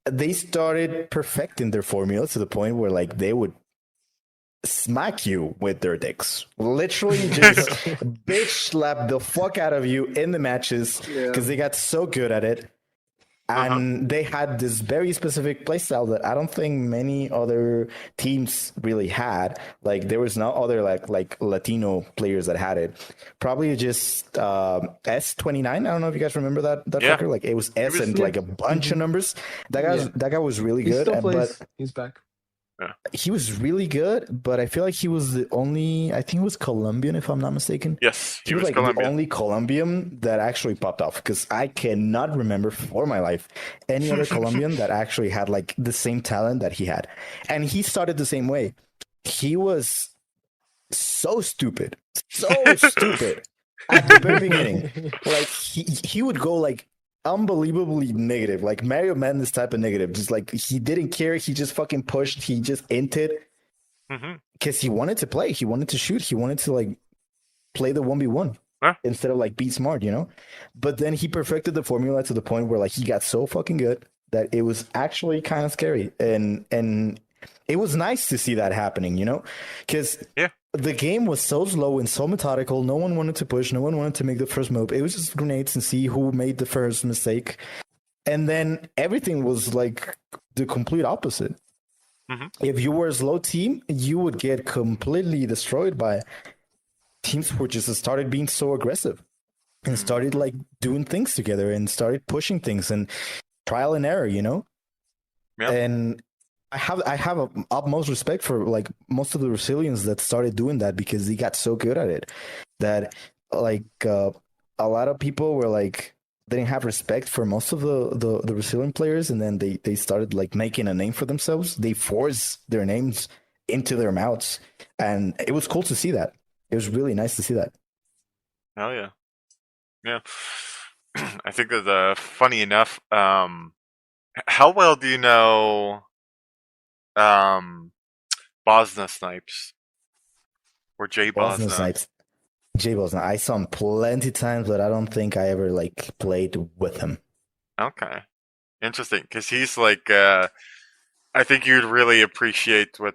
they started perfecting their formula to the point where like they would smack you with their dicks. Literally just bitch slap the fuck out of you in the matches because they got so good at it. And they had this very specific playstyle that I don't think many other teams really had. Like there was no other like Latino players that had it. Probably just S29. I don't know if you guys remember that Yeah. fucker. Like it was S and like a bunch of numbers. That guy was really He good. still plays. But He's back. he was really good, but I feel like he was the only. I think it was Colombian, if I'm not mistaken. Yes, He was like Colombian. the only Colombian that actually popped off because I cannot remember for my life any other Colombian that actually had like the same talent that he had. And he started the same way. He was so stupid at the very beginning. Like he would go like unbelievably negative, like Mario Madness type of negative. Just like he didn't care. He just fucking pushed. He just inted because he wanted to play. He wanted to shoot. He wanted to like play the 1v1 instead of like be smart, But then he perfected the formula to the point where like he got so fucking good that it was actually kind of scary. And it was nice to see that happening, Because the game was so slow and so methodical. No one wanted to push. No one wanted to make the first move. It was just grenades and see who made the first mistake. And then everything was like the complete opposite. If you were a slow team, you would get completely destroyed by teams who just started being so aggressive and started like doing things together and started pushing things and trial and error, Yeah. And I have a utmost respect for like most of the Brazilians that started doing that because they got so good at it that like a lot of people were like didn't have respect for most of the Brazilian players, and then they started like making a name for themselves. They forced their names into their mouths, and it was cool to see that. It was really nice to see that. Oh yeah. I think that funny enough, how well do you know Bosna Snipes or Jay Bosna? Snipes. Jay Bosna. I saw him plenty times, but I don't think I ever like played with him. Okay, interesting. Because he's like, I think you'd really appreciate what.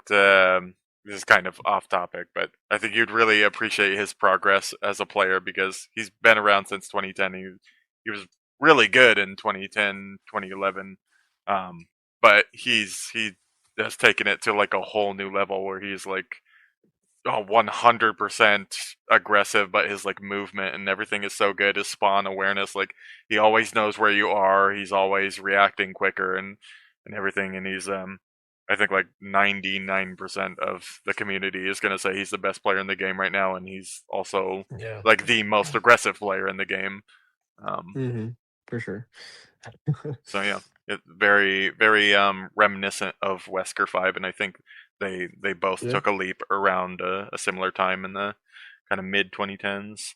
This is kind of off topic, but I think you'd really appreciate his progress as a player because he's been around since 2010. He was really good in 2010, 2011, but he has taken it to like a whole new level where he's like 100% aggressive, but his like movement and everything is so good. His spawn awareness, like he always knows where you are. He's always reacting quicker and everything. And he's I think like 99% of the community is gonna say he's the best player in the game right now, and he's also Yeah. like the most aggressive player in the game. For sure. So yeah, very reminiscent of Wesker 5, and I think they both Yeah. took a leap around a similar time in the kind of mid 2010s.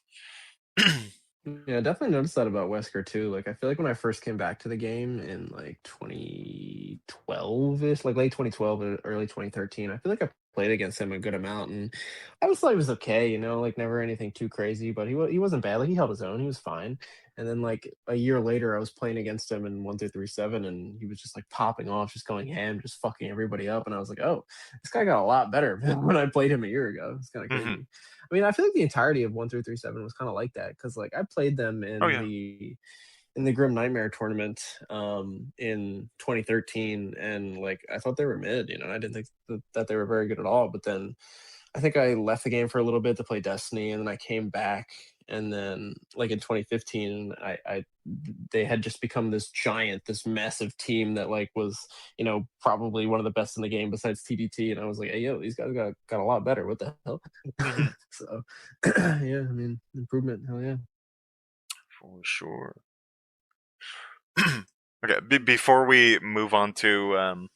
Yeah, I definitely noticed that about Wesker too. Like, I feel like when I first came back to the game in like 2012-ish, like late 2012 or early 2013, I feel like I played against him a good amount, and I always thought he was okay, like never anything too crazy, but he wasn't bad. Like, he held his own, he was fine. And then like a year later, I was playing against him in 1-3-7, and he was just like popping off, just going ham, just fucking everybody up, and I was like, oh, this guy got a lot better when I played him a year ago. It's kind of crazy. I mean, I feel like the entirety of 1-3-7 was kind of like that, because like I played them in the Grim Nightmare tournament in 2013, and like I thought they were mid. I didn't think that they were very good at all. But then I think I left the game for a little bit to play Destiny, and then I came back, and then like in 2015, they had just become this massive team that like was probably one of the best in the game besides TDT, and I was like, hey, yo, these guys got a lot better. What the hell? So yeah, I mean, improvement, hell yeah, For sure. Okay, before we move on to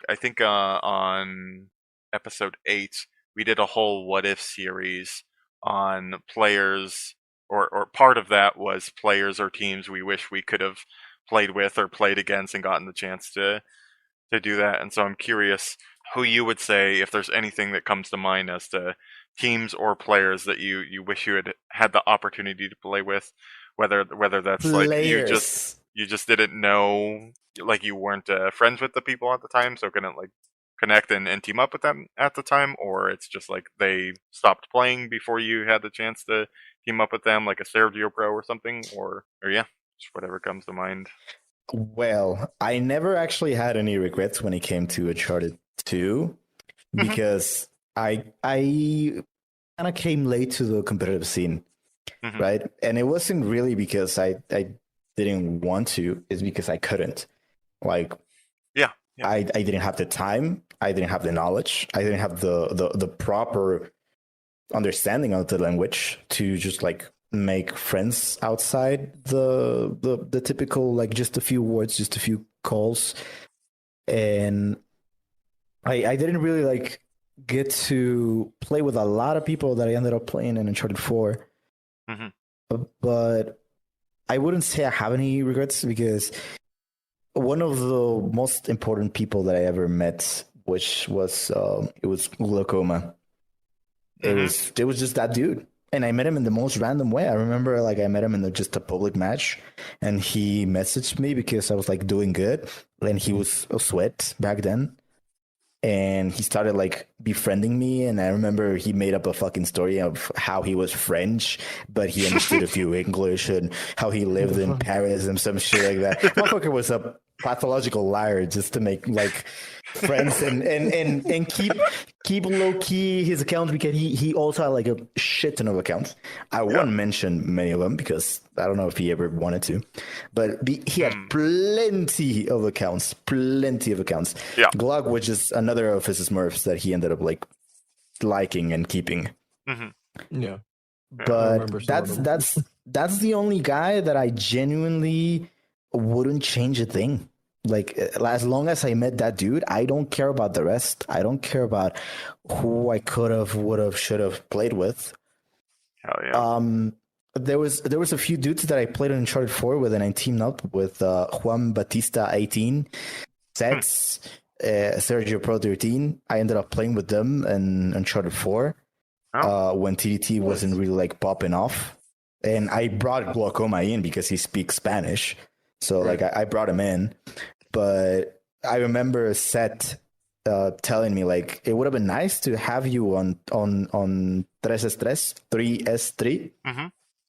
I think on episode 8 we did a whole what if series on players, or part of that was players or teams we wish we could have played with or played against and gotten the chance to do that. And so I'm curious who you would say, if there's anything that comes to mind as to teams or players that you wish you had the opportunity to play with, whether that's like you just didn't know, like you weren't friends with the people at the time, so couldn't like connect and team up with them at the time, or it's just like they stopped playing before you had the chance to team up with them, like a Sergio Pro or something, or yeah, just whatever comes to mind. Well, I never actually had any regrets when it came to Uncharted 2 because I kind of came late to the competitive scene, right? And it wasn't really because I didn't want to, it's because I couldn't. Like, I didn't have the time, I didn't have the knowledge, I didn't have the proper understanding of the language to just like make friends outside the typical, like just a few words, just a few calls. And I didn't really like get to play with a lot of people that I ended up playing in Uncharted 4. But I wouldn't say I have any regrets, because one of the most important people that I ever met, which was it was Glaucoma. It was just that dude. And I met him in the most random way. I remember like I met him in just a public match, and he messaged me because I was like doing good, and he was a sweat back then. And he started like befriending me, and I remember he made up a fucking story of how he was French, but he understood a few English, and how he lived in Paris and some shit like that. Motherfucker was a pathological liar just to make like friends and keep low key his account, because he also had like a shit ton of accounts. I won't mention many of them because I don't know if he ever wanted to, but he had plenty of accounts. Yeah. Glog was just another of his Smurfs that he ended up like liking and keeping. Yeah. But that's the only guy that I genuinely wouldn't change a thing. Like, as long as I met that dude, I don't care about the rest. I don't care about who I could have, would have, should have played with. Hell yeah. There was a few dudes that I played in Uncharted 4 with, and I teamed up with Juan Batista 18, Sets, Sergio Pro 13. I ended up playing with them in Uncharted 4 when TDT wasn't really like popping off. And I brought Glaucoma in because he speaks Spanish. So like I brought him in. But I remember Seth telling me like it would have been nice to have you on 3S3.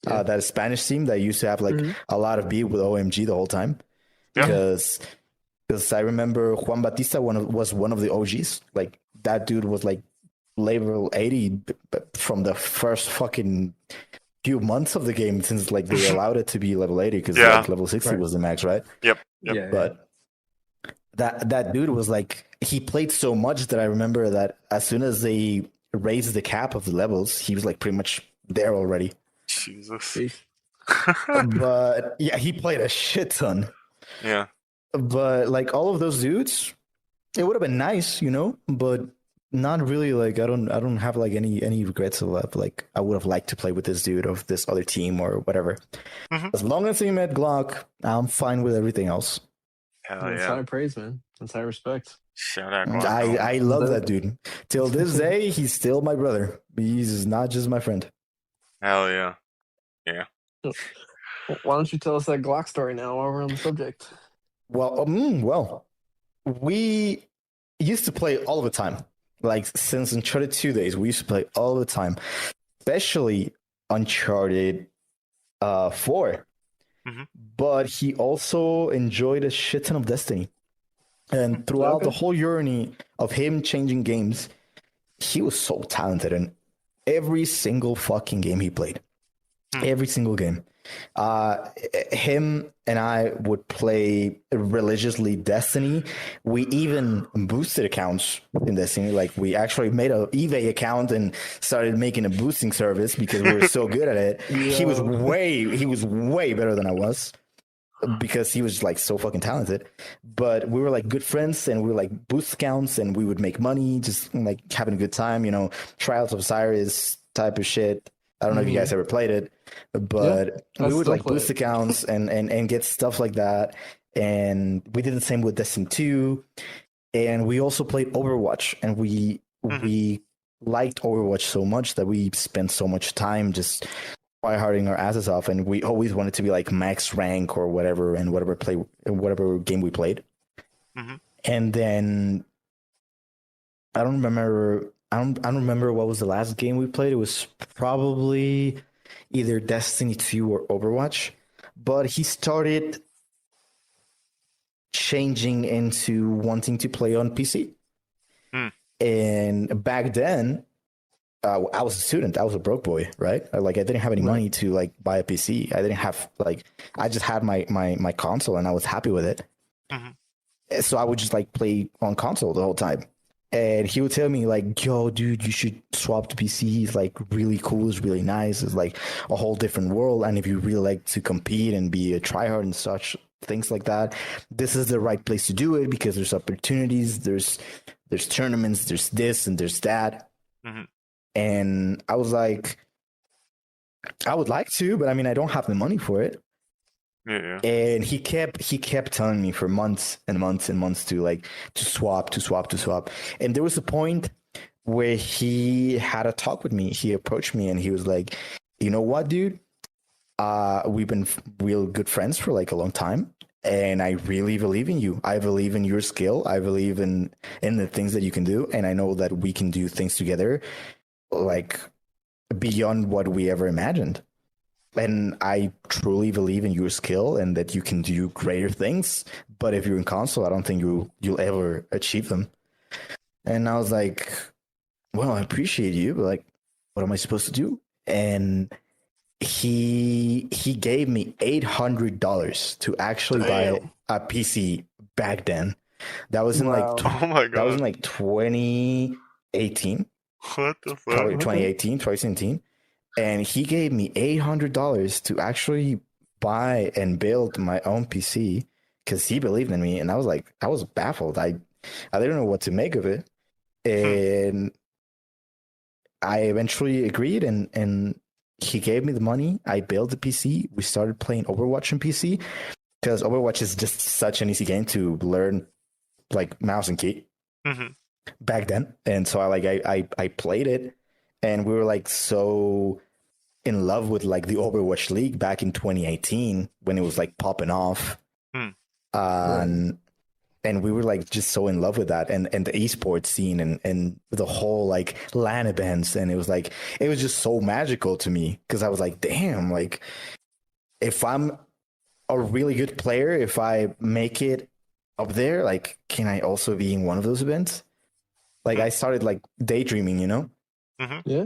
That Spanish team that used to have like a lot of beef with OMG the whole time. Because I remember Juan Batista was one of the OGs. Like that dude was like level 80 from the first fucking few months of the game, since like they allowed it to be level 80 because Yeah. like level 60 Right. was the max, right? Yep. Yeah. But that dude was like, he played so much that I remember that as soon as they raised the cap of the levels, he was like pretty much there already. Jesus. Sheesh. But yeah, he played a shit ton. Yeah. But like all of those dudes, it would have been nice, you know, but not really. Like I don't have like any regrets of that. Like I would have liked to play with this dude of this other team or whatever. Mhm. As long as he met Glock, I'm fine with everything else. Hell That's yeah. high praise, man. That's high respect. Shout out Glock. I love that dude. Till this day, he's still my brother. He's not just my friend. Hell yeah. Why don't you tell us that Glock story now while we're on the subject? Well, we used to play all the time. Like since Uncharted 2 days, we used to play all the time, especially Uncharted 4. Mhm. But he also enjoyed a shit ton of Destiny. And throughout the whole journey of him changing games, he was so talented in every single fucking game he played. Every single game. Him and I would play religiously Destiny. We even boosted accounts in Destiny. Like we actually made a eBay account and started making a boosting service because we were so good at it. Yeah. He was way better than I was because he was like so fucking talented. But we were like good friends and we were like boost accounts and we would make money, just like having a good time, you know, Trials of Osiris type of shit. I don't know if you guys ever played it, but I we would still like play boost it. accounts and get stuff like that. And we did the same with Destiny 2. And we also played Overwatch, and we liked Overwatch so much that we spent so much time just tryharding our asses off, and we always wanted to be like max rank or whatever in whatever game we played. Mhm. And then I don't remember what was the last game we played. It was probably either Destiny 2 or Overwatch. But he started changing into wanting to play on PC. And back then, I was a student. I was a broke boy, right? Like I didn't have any money to like buy a PC. I didn't have like, I just had my console and I was happy with it. So I would just like play on console the whole time. And he would tell me like, yo, dude, you should swap to PC. It's like really cool. It's really nice. It's like a whole different world. And if you really like to compete and be a tryhard and such things like that, this is the right place to do it because there's opportunities. There's tournaments. There's this and there's that. And I was like, I would like to, but I mean, I don't have the money for it. Yeah. And he kept telling me for months and months and months to swap. And there was a point where he had a talk with me. He approached me and he was like, you know what, dude? We've been real good friends for like a long time. And I really believe in you. I believe in your skill. I believe in the things that you can do. And I know that we can do things together like beyond what we ever imagined. And I truly believe in your skill and that you can do greater things. But if you're in console, I don't think you'll ever achieve them. And I was like, well, I appreciate you, but like, what am I supposed to do? And he gave me $800 to actually buy a PC back then. That was in Wow. Oh my god. that was in like 2018. What the fuck? Probably 2018, 2017. And he gave me $800 to actually buy and build my own PC because he believed in me. And I was like, I was baffled. I didn't know what to make of it. And I eventually agreed and he gave me the money. I built the PC. We started playing Overwatch on PC because Overwatch is just such an easy game to learn, like mouse and key back then. And so I played it, and we were like so in love with like the Overwatch League back in 2018 when it was like popping off. And we were like just so in love with that and the esports scene and the whole like LAN events. And it was just so magical to me because I was like, damn, like if I'm a really good player, if I make it up there, like, can I also be in one of those events? Like I started like daydreaming, you know, Yeah.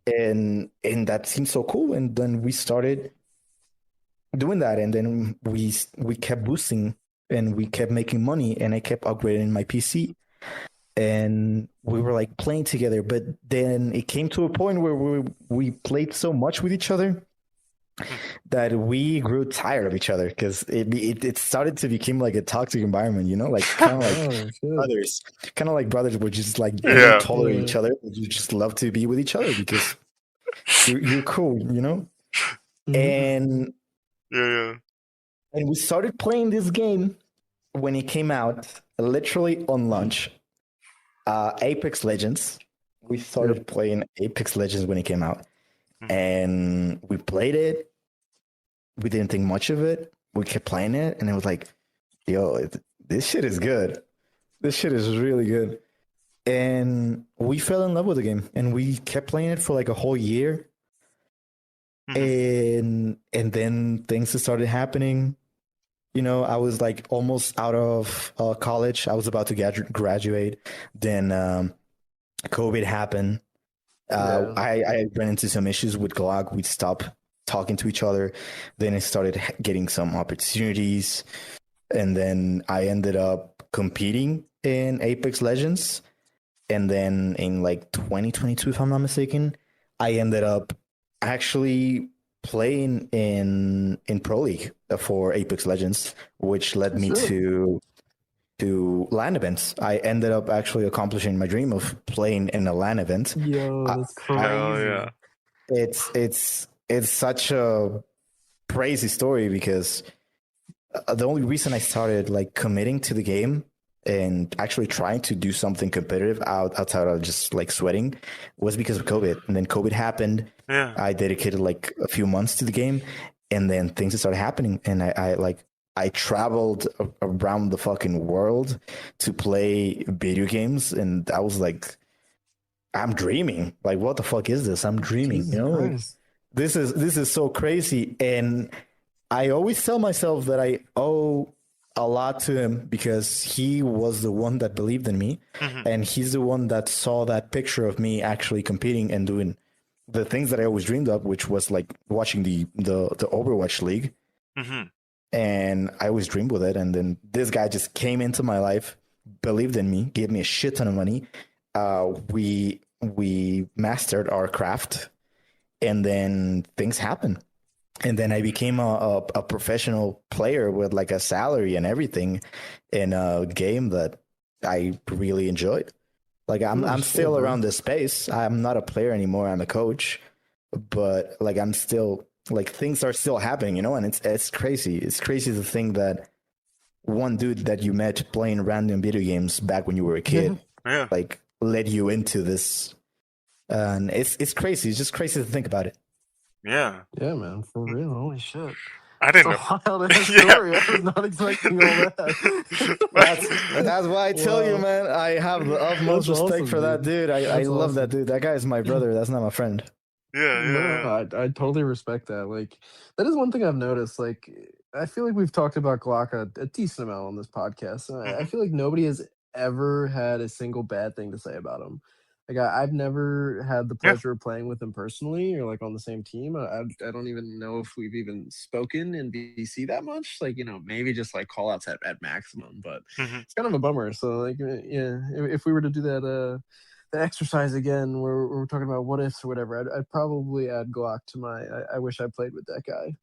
and that seemed so cool. And then we started doing that, and then we kept boosting, and we kept making money, and I kept upgrading my PC, and we were like playing together. But then it came to a point where we played so much with each other that we grew tired of each other because it started to become like a toxic environment, you know, like kind of like Oh shit. brothers, kind of like brothers were just like you Yeah. don't tolerate each other, but you just love to be with each other because you're cool, you know. And Yeah. and we started playing this game when it came out, literally on launch. Apex Legends. We started playing Apex Legends when it came out, and we played it. We didn't think much of it. We kept playing it, and it was like, yo, this shit is good. This shit is really good. And we fell in love with the game, and we kept playing it for like a whole year. And then things started happening. You know, I was like almost out of college. I was about to graduate. Then COVID happened. I ran into some issues with Glock. We stopped talking to each other. Then I started getting some opportunities. And then I ended up competing in Apex Legends. And then in like 2022, if I'm not mistaken, I ended up actually playing in Pro League for Apex Legends, which led me to LAN events. I ended up actually accomplishing my dream of playing in a LAN event. Yo, that's crazy. Hell yeah. It's such a crazy story because the only reason I started like committing to the game and actually trying to do something competitive outside of just like sweating was because of COVID. And then COVID happened. Yeah. I dedicated like a few months to the game, and then things started happening. And I traveled around the fucking world to play video games, and I was like, I'm dreaming. Like, what the fuck is this? I'm dreaming. Jesus you know, like, Christ. this is so crazy. And I always tell myself that I owe a lot to him because he was the one that believed in me, and he's the one that saw that picture of me actually competing and doing the things that I always dreamed of, which was like watching the Overwatch League. And I always dreamed with it. And then this guy just came into my life, believed in me, gave me a shit ton of money. We mastered our craft, and then things happened. And then I became a professional player with like a salary and everything in a game that I really enjoyed. Like I'm still around this space. I'm not a player anymore. I'm a coach, but like I'm still like things are still happening, you know. And it's crazy. It's crazy to think that one dude that you met playing random video games back when you were a kid, like led you into this. And it's crazy. It's just crazy to think about it. Yeah, man, for real. Holy shit. I didn't know. That's a wild ass story. I was not expecting all that. That's why I tell you, man. I have the utmost respect for that dude. I love that dude. That guy is my brother. That's not my friend. No, I totally respect that. Like, that is one thing I've noticed. Like, I feel like we've talked about Glock a decent amount on this podcast. And I feel like nobody has ever had a single bad thing to say about him. Like, I've never had the pleasure of playing with him personally or like on the same team. I don't even know if we've even spoken in BC that much. Like, you know, maybe just like call outs at maximum, but it's kind of a bummer. So, like, yeah, if we were to do that, the exercise again where we're talking about what ifs or whatever, I'd probably add Glock to my I wish I played with that guy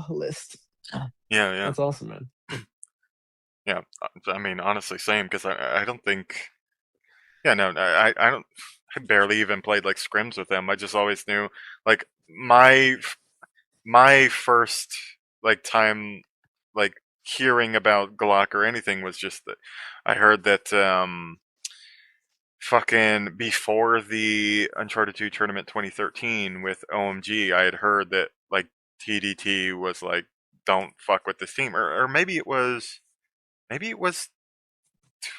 list. Yeah. That's awesome, man. Yeah, I mean, honestly, same, because I don't think... Yeah, no, I don't... I barely even played, like, scrims with him. I just always knew, like, my first, like, time, like, hearing about Glock or anything was just that I heard that, fucking before the Uncharted 2 tournament 2013 with OMG, I had heard that, like, TDT was like, don't fuck with this team. Or maybe it was...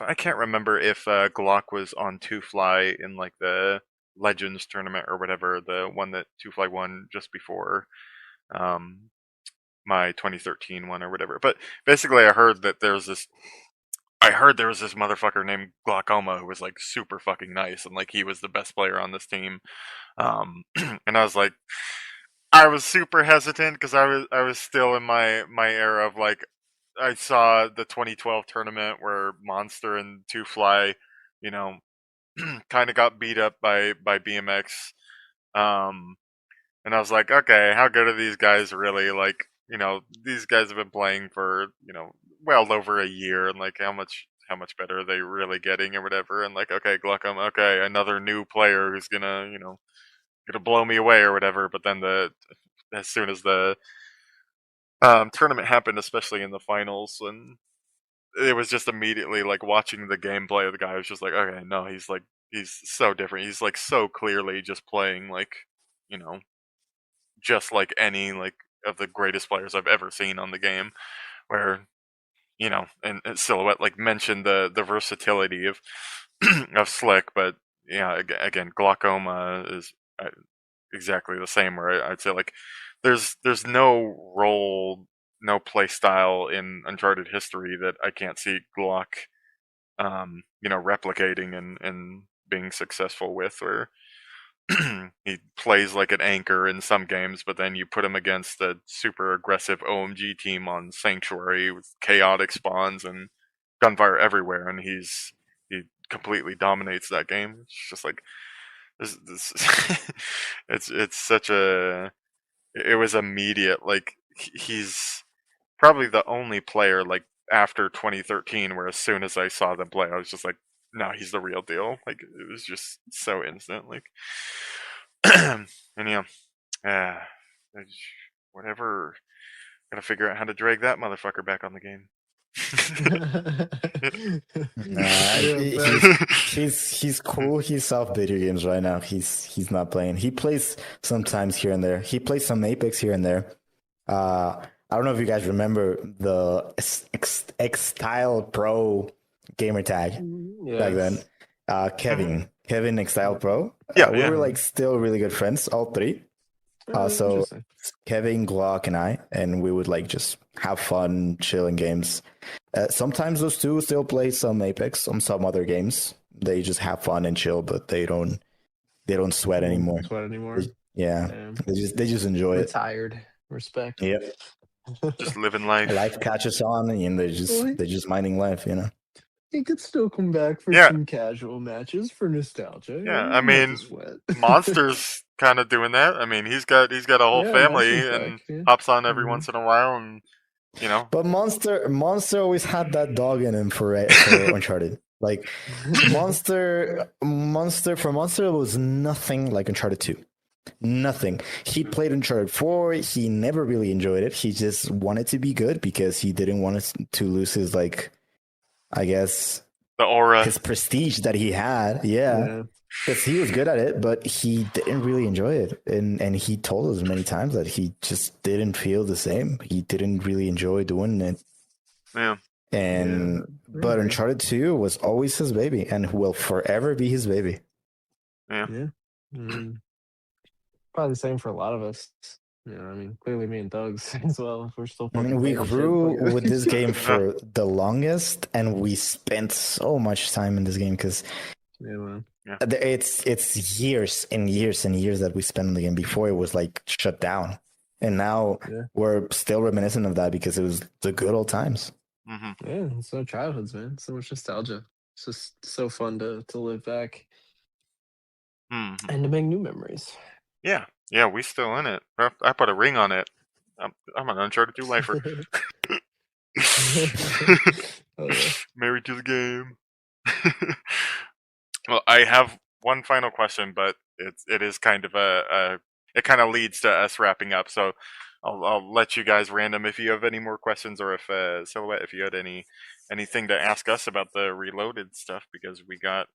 I can't remember if Glock was on Two Fly in like the Legends tournament or whatever, the one that Two Fly won just before my 2013 one or whatever. But basically, I heard that there's this I heard there was this motherfucker named Glaucoma who was like super fucking nice, and like he was the best player on this team. And I was like, I was super hesitant because I was still in my era of like I saw the 2012 tournament where Monster and Two Fly, you know, kind of got beat up by BMX. Um, and I was like, okay, how good are these guys really? Like, these guys have been playing for well over a year, and like how much better are they really getting or whatever? And like, okay, Gluckham, okay, another new player who's gonna blow me away or whatever. But then as soon as the tournament happened, especially in the finals, and it was just immediately like watching the gameplay of the guy. I was just like, okay, no, he's so different. He's like so clearly just playing like, you know, just like any like of the greatest players I've ever seen on the game. Where and Silhouette like mentioned the versatility of of Slick, but yeah, again, Glaucoma is exactly the same. Where I'd say like there's no role, no play style in Uncharted history that I can't see Glock, replicating and being successful with. Where he plays like an anchor in some games, but then you put him against a super aggressive OMG team on Sanctuary with chaotic spawns and gunfire everywhere, and he completely dominates that game. It's just like this it's such a it was immediate. Like he's probably the only player like after 2013 where as soon as I saw them play, I was just like, no, he's the real deal. Like it was just so instant. Like, and whatever. Gotta figure out how to drag that motherfucker back on the game. He's cool. He's off video games right now. He's not playing. He plays sometimes here and there. He plays some Apex here and there. I don't know if you guys remember the X-Style Pro gamer tag back then. Kevin X-Style Pro. We were like still really good friends, all three. So Kevin, Glock, and I, and we would like just have fun, chill in games. Sometimes those two still play some Apex on some other games. They just have fun and chill, but they don't sweat anymore. They just enjoy it. Retired. Respect. Yep. Just living life. Life catches on, and they're just minding life, He could still come back for some casual matches for nostalgia. Yeah, I mean, Monster's kind of doing that. I mean, he's got a whole family and hops on every once in a while, and But Monster always had that dog in him for Uncharted. Like Monster was nothing like Uncharted 2. Nothing. He played Uncharted 4. He never really enjoyed it. He just wanted to be good because he didn't want to lose his I guess the aura, his prestige that he had. Yeah. Because he was good at it, but he didn't really enjoy it. And he told us many times that he just didn't feel the same. He didn't really enjoy doing it. Yeah. But Uncharted 2 was always his baby and will forever be his baby. Yeah. Probably the same for a lot of us. I mean, clearly me and Thugs as well. We're still. We grew with this game for the longest, and we spent so much time in this game because it's years and years and years that we spent in the game before it was like shut down, and now we're still reminiscent of that because it was the good old times. Mm-hmm. Yeah, it's so childhoods, man. So much nostalgia. It's just so fun to live back and to make new memories. Yeah, we still in it. I put a ring on it. I'm an Uncharted 2 lifer. Married to the game. Well, I have one final question, but it is kind of it kind of leads to us wrapping up. So I'll let you guys random if you have any more questions, or if Silhouette, if you had anything to ask us about the Reloaded stuff, because we got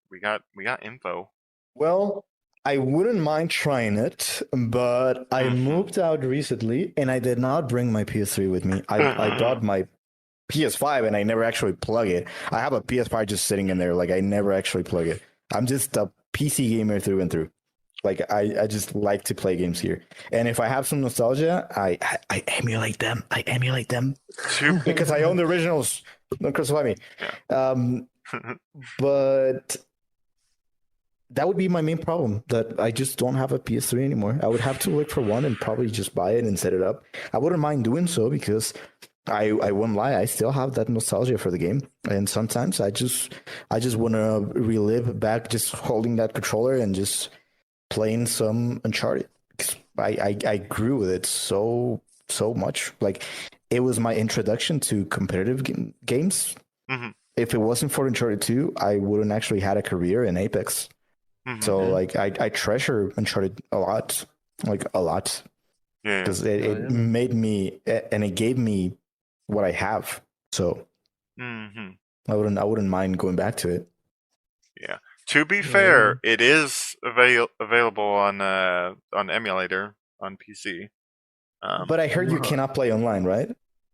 info. Well, I wouldn't mind trying it, but I moved out recently and I did not bring my PS3 with me. I brought my PS5 and I never actually plug it. I have a PS5 just sitting in there, like I never actually plug it. I'm just a PC gamer through and through. Like I just like to play games here, and if I have some nostalgia, I emulate them. I emulate them because I own the originals. Don't crucify me. But that would be my main problem. That I just don't have a PS3 anymore. I would have to look for one and probably just buy it and set it up. I wouldn't mind doing so because I won't lie. I still have that nostalgia for the game, and sometimes I just want to relive back just holding that controller and just playing some Uncharted. I grew with it so much. Like it was my introduction to competitive games. Mm-hmm. If it wasn't for Uncharted 2, I wouldn't actually had a career in Apex. Mm-hmm. So like I treasure Uncharted a lot, like a lot, because it made me and it gave me what I have. So I wouldn't mind going back to it. Yeah. To be fair, it is available on emulator on PC. But I heard you cannot play online, right?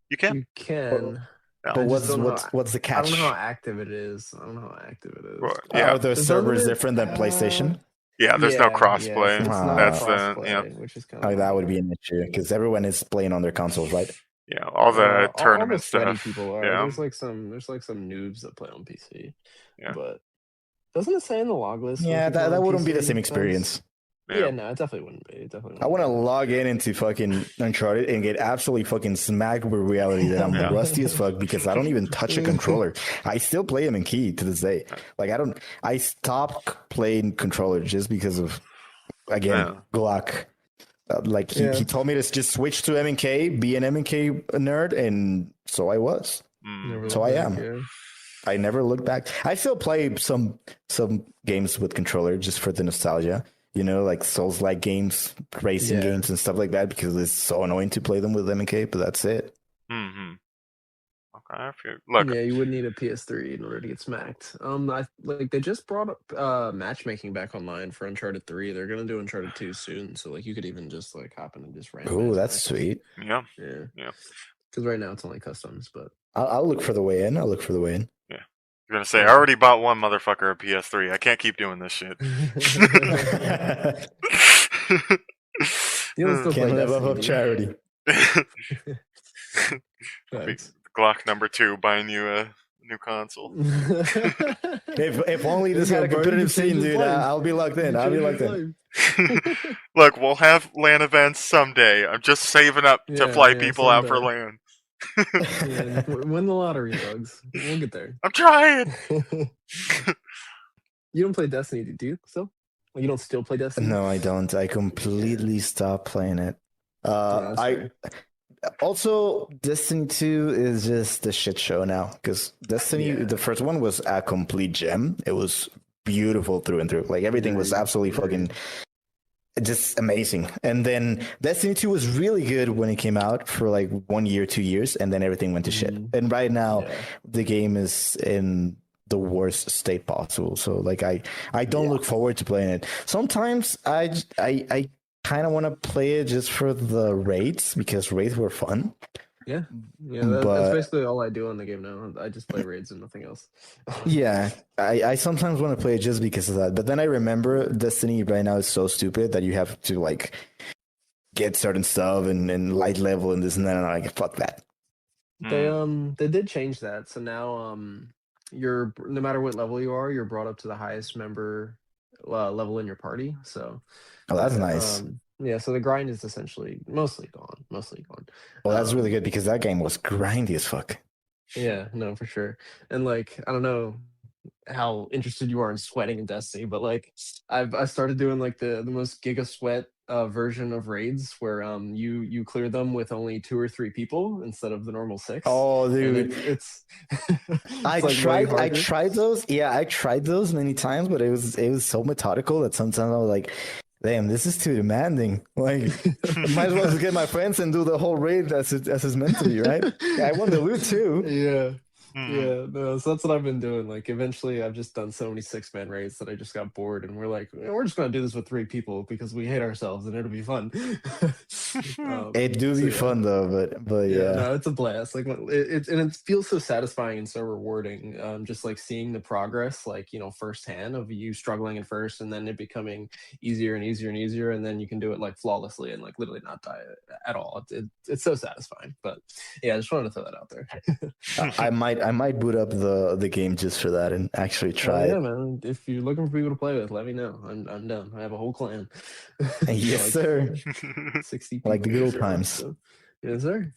You can. You can. But what's the catch? I don't know how active it is. Well, yeah. Are the servers different than PlayStation? Yeah, there's no crossplay. It's not That's crossplay, which is kind of that would be an issue because everyone is playing on their consoles, right? Yeah, all the tournament all the sweaty stuff. people are. Yeah. There's like some noobs that play on PC. Yeah. But doesn't it say in the log list? Yeah, that wouldn't be the same experience. Yeah, no, it definitely wouldn't be. I want to log into fucking Uncharted and get absolutely fucking smacked with reality that I'm rusty as fuck because I don't even touch a controller. I still play them in key to this day. Like I stopped playing controller just because of, again, Glock. Like he told me to just switch to M&K, be an M&K nerd, and so I was. So I am. Yeah. I never looked back. I still play some games with controller just for the nostalgia. You know, like Souls-like games, racing games, and stuff like that, because it's so annoying to play them with M&K. But that's it. Mm-hmm. Okay, look. Yeah, you would need a PS3 in order to get smacked. They just brought up matchmaking back online for Uncharted 3. They're gonna do Uncharted 2 soon, so like you could even just like hop in and just random. Oh, that's sweet. Yeah. Because right now it's only customs, but I'll look for the way in. Yeah. You're gonna say, I already bought one motherfucker a PS3. I can't keep doing this shit. Can't live off of charity. Glock number 2 buying you a new console. if only this had a competitive scene, dude, I'll be locked in. Look, we'll have LAN events someday. I'm just saving up to fly people out for LAN. Win the lottery, Thugs. We'll get there. I'm trying. You don't play Destiny, do you? Still? Like, you don't still play Destiny? No, I don't. I completely stopped playing it. Also, Destiny 2 is just a shit show now because Destiny, the first one was a complete gem. It was beautiful through and through. Like everything was absolutely fucking just amazing. And then Destiny 2 was really good when it came out for like 1 year, 2 years, and then everything went to shit. And right now, the game is in the worst state possible. So like I don't look forward to playing it. Sometimes I kind of want to play it just for the raids because raids were fun. That's basically all I do on the game now. I just play raids and nothing else. I sometimes want to play it just because of that. But then I remember Destiny right now is so stupid that you have to like get certain stuff and light level and this and that, and I'm like, fuck that. They did change that. So now you're, no matter what level you are, you're brought up to the highest member level in your party. So that's nice. So the grind is essentially mostly gone. Well, that's really good because that game was grindy as fuck. Yeah, no, for sure. And like, I don't know how interested you are in sweating in Destiny, but like I started doing like the most giga sweat version of raids where you clear them with only 2 or 3 people instead of the normal 6. Oh, dude, it's I tried those. Yeah, I tried those many times, but it was so methodical that sometimes I was like, damn, this is too demanding. Like, might as well just get my friends and do the whole raid as it's meant to be, right? I want the loot too. Yeah. Yeah, no, so that's what I've been doing. Like, eventually, I've just done so many 6-man raids that I just got bored, and we're like, we're just gonna do this with 3 people because we hate ourselves, and it'll be fun. It do So be yeah. fun though, but Yeah, yeah. no, it's a blast. Like it feels so satisfying and so rewarding. Just like seeing the progress, like firsthand of you struggling at first, and then it becoming easier and easier and easier, and then you can do it like flawlessly and like literally not die at all. It's so satisfying. But yeah, I just wanted to throw that out there. I might boot up the game just for that and actually try Yeah, it. man. If you're looking for people to play with, let me know. I'm down. I have a whole clan. Yes, sir. 60 people. Like the good old sure, times. so. Yes, sir.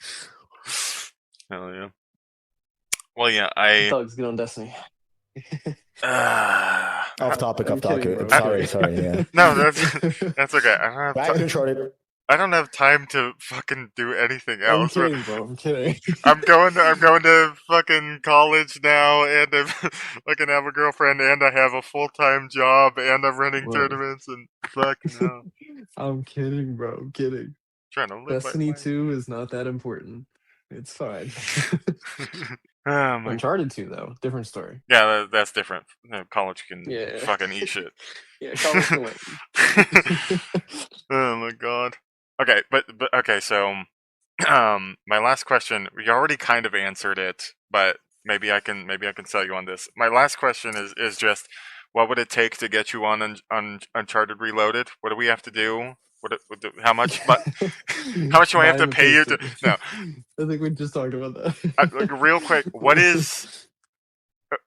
Hell yeah. Well, yeah, Thugs, get on Destiny. Off topic. I'm kidding, bro. Sorry. Yeah. No, that's okay. Back to Uncharted. I don't have time to fucking do anything I'm else. kidding, bro. I'm kidding. I'm going to fucking college now, and I fucking have a girlfriend, and I have a full-time job, and I'm running Whoa. tournaments, and fucking hell. I'm kidding, bro. I'm kidding. Trying to live Destiny my 2 is not that important. It's fine. Oh my. Uncharted 2, though, different story. Yeah, that's different. College can Yeah. fucking eat shit. Yeah, college can wait. Oh my god. Okay, but okay, so my last question, we already kind of answered it, but maybe I can sell you on this. My last question is just, what would it take to get you on Uncharted Reloaded? What do we have to do? How much? How much do I have to pay you to? No, I think we just talked about that. like real quick. What is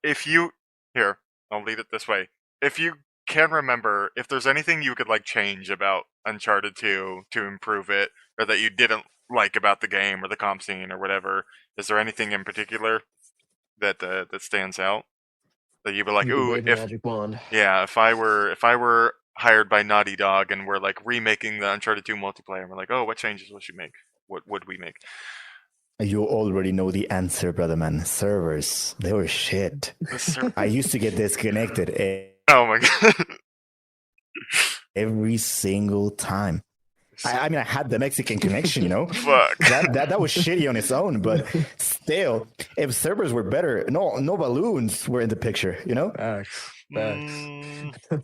if you here? I'll leave it this way. If you can remember, if there's anything you could like change about Uncharted 2 to improve it, or that you didn't like about the game or the comp scene or whatever, is there anything in particular that that stands out that you'd be like, ooh, if magic wand. Yeah, if I were hired by Naughty Dog and we're like remaking the Uncharted 2 multiplayer, and we're like, oh, what changes would you make? What would we make? You already know the answer, brother man. Servers, they were shit. I used to get disconnected Oh my god. every single time. I mean, I had the Mexican connection, Fuck. That was shitty on its own, but still, if servers were better, no balloons were in the picture, Facts.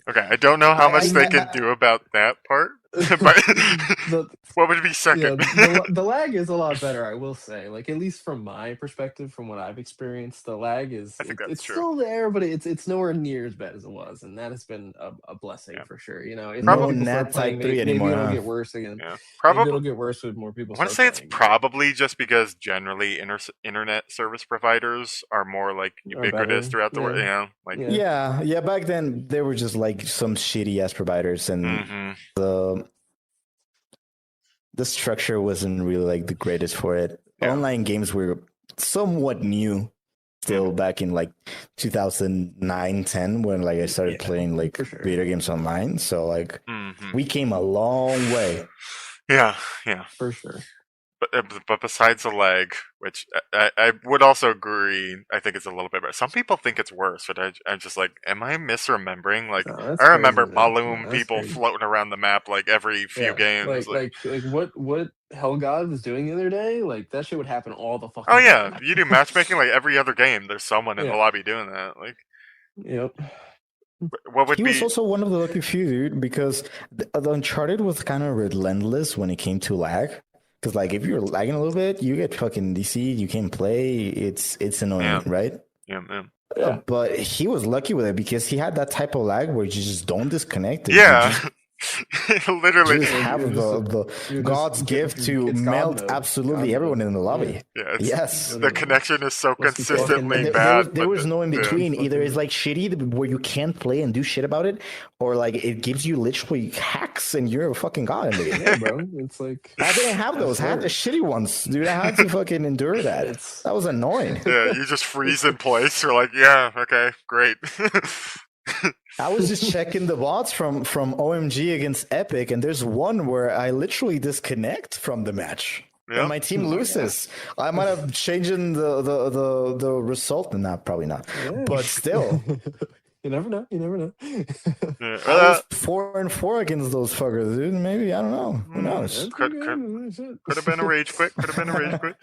Okay, I don't know how much they can do about that part, but what would be second? Yeah, the lag is a lot better, I will say. Like, at least from my perspective, from what I've experienced, the lag is it's true. Still there, but it's nowhere near as bad as it was, and that has been a blessing for sure. If Probably more people not start playing, Type 3 maybe anymore, it'll huh? get worse again. Yeah. Maybe Probably it'll get worse with more people. I want to say it's probably just because generally internet service providers are more like ubiquitous throughout the world. Yeah. Back then they were just like some shitty ass providers, and the structure wasn't really like the greatest for it. Yeah. Online games were somewhat new still back in like 2009-10 when like I started playing like video games online. So like we came a long way. Yeah, for sure. But besides the lag, which I would also agree, I think it's a little bit better. Some people think it's worse, but I'm just like, am I misremembering? Like, I remember balloon people floating around the map like every few games. Like what Hell God was doing the other day? Like that shit would happen all the fucking. Oh yeah, time. You do matchmaking like every other game. There's someone in the lobby doing that. Like, yep. What would he was also one of the lucky few, dude, because the Uncharted was kind of relentless when it came to lag. Because like if you're lagging a little bit, you get fucking DC'd, you can't play. It's annoying, right? Yeah. But he was lucky with it because he had that type of lag where you just don't disconnect. Yeah. Literally just have the God's gift to melt absolutely everyone in the lobby. Yeah, yes. The connection is so consistently bad. There was no in between. Either it's like shitty where you can't play and do shit about it, or like it gives you literally hacks and you're a fucking god in the game. Yeah, bro. It's like I didn't have those. I had the shitty ones, dude. I had to fucking endure that. That was annoying. Yeah, you just freeze in place. You're like, yeah, okay, great. I was just checking the bots from OMG against Epic, and there's one where I literally disconnect from the match. Yep. And my team loses. I might have changed the result, and not probably not, but still. You never know. You never know. Yeah. I was 4-4 against those fuckers, dude. Maybe I don't know. Who knows? That's Could have been a rage quit. Could have been a rage quit.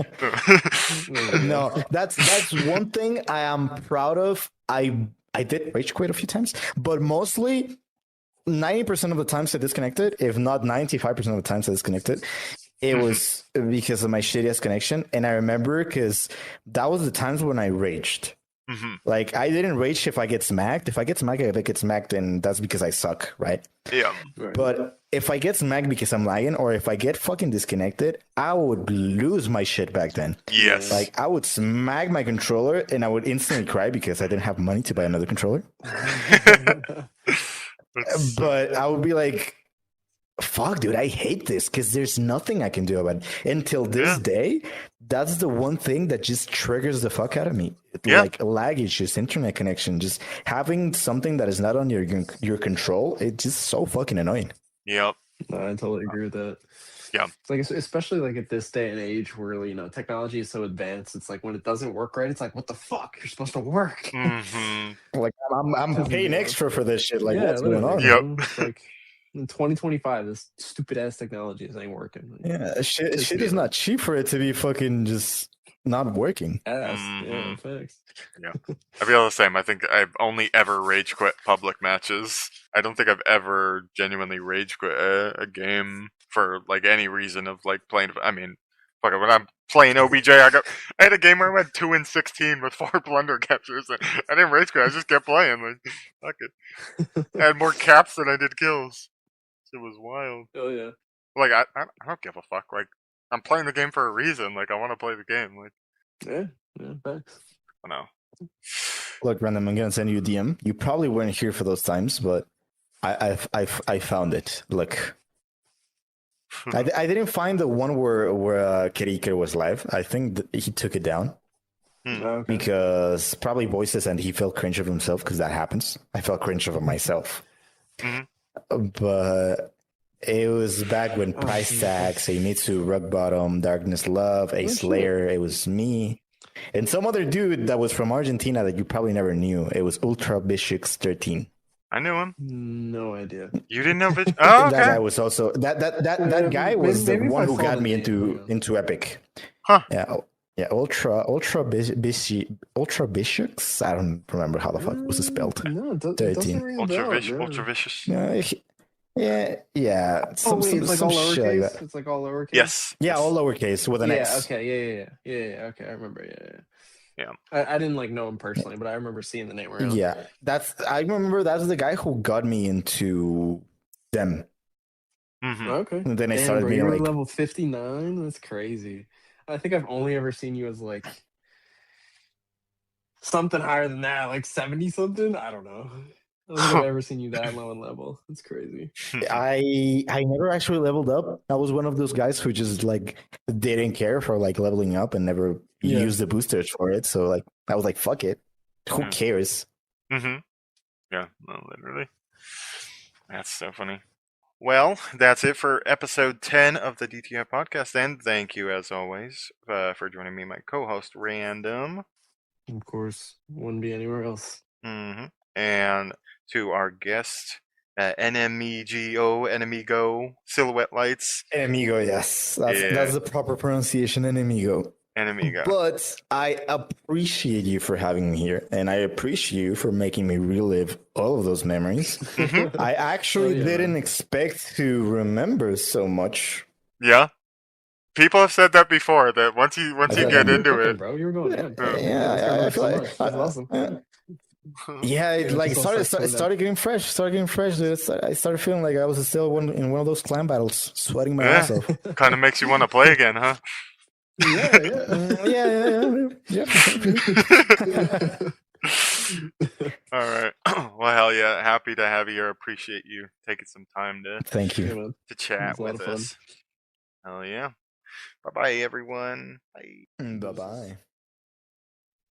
No, that's one thing I am proud of. I did rage quit a few times, but mostly 90% of the times I disconnected, if not 95% of the times I disconnected, it was because of my shittiest connection. And I remember because that was the times when I raged. Mm-hmm. Like, I didn't rage if I get smacked. If I get smacked, then that's because I suck, right? Yeah. Right. But if I get smacked because I'm lagging, or if I get fucking disconnected, I would lose my shit back then. Yes. Like, I would smack my controller and I would instantly cry because I didn't have money to buy another controller. But I would be like, fuck, dude, I hate this because there's nothing I can do about it. Until this day, that's the one thing that just triggers the fuck out of me. Like lag issues, internet connection, just having something that is not on your control, it's just so fucking annoying. Yep. No, I totally agree with that. Yeah. It's like, especially like at this day and age where, you know, technology is so advanced, it's like when it doesn't work right, it's like, what the fuck? You're supposed to work. Mm-hmm. Like, I'm paying extra for this shit. Like, what's going on? Yep. It's like in 2025, this stupid ass technology ain't working. Like, Yeah, shit is not cheap for it to be fucking just not working. ass. Mhm. Yeah, thanks. I feel the same. I think I've only ever rage quit public matches. I don't think I've ever genuinely rage quit a game for like any reason of like playing. I mean, fuck it, when I'm playing OBJ, I had a game where I went 2-16 with 4 blunder captures. And I didn't rage quit. I just kept playing. Like, fuck it. I had more caps than I did kills. It was wild. Oh yeah. Like I don't give a fuck. Like I'm playing the game for a reason. Like I want to play the game. Like Yeah, thanks. I know. Look, Random, I'm gonna send you a DM. You probably weren't here for those times, but I found it. Look, I didn't find the one where Kirikir was live. I think he took it down Okay. because probably voices, and he felt cringe of himself because that happens. I felt cringe of myself, but it was back when Price Tag, Seimitsu, Rock Bottom, Darkness Love, A Slayer. It was me. And some other dude that was from Argentina that you probably never knew. It was Ultra Bishix 13. I knew him. No idea. You didn't know bitch? Oh, okay. That guy was also that guy was maybe the if one I who saw got the me name, into Epic. Huh. Yeah, Ultra Bishix. I don't remember how the fuck was it spelled. No, it 13. doesn't ring a bell. Ultra vicious. Yeah. Oh wait, it's like some all shit lowercase. like that. It's like all lowercase. Yes. Yeah, all lowercase with an X. Okay. Yeah. Okay, I remember. Yeah. I didn't like know him personally, but I remember seeing the name around. Yeah, I remember that's the guy who got me into them. Mm-hmm. Okay. And then I Damn, started bro, being you're like, level 59. That's crazy. I think I've only ever seen you as like something higher than that, like 70 something. I don't know. I don't think I've ever seen you that low in level. That's crazy. I never actually leveled up. I was one of those guys who just like didn't care for like leveling up and never used the boosters for it. So like I was like, fuck it. Who cares? Mm-hmm. Yeah, no, literally. That's so funny. Well, that's it for episode 10 of the DTI podcast. And thank you, as always, for joining me, my co-host, RaNDiM. Of course, wouldn't be anywhere else. Mm-hmm. And to our guest, NMEgo, SilhouetteLights. NMEgo, yes. That's the proper pronunciation, NMEgo. NMEgo. But I appreciate you for having me here, and I appreciate you for making me relive all of those memories. I actually didn't expect to remember so much. Yeah. People have said that before, that once you get into it. Bro, you were going in. Yeah, I feel like that's awesome. Yeah, it like started getting fresh. Dude. I started feeling like I was still in one of those clan battles, sweating my ass off. Kind of makes you want to play again, huh? Yeah. All right. Well, hell yeah. Happy to have you here. Appreciate you taking some time Thank you. to chat with us. Hell yeah. Bye-bye, everyone. Bye. Bye-bye.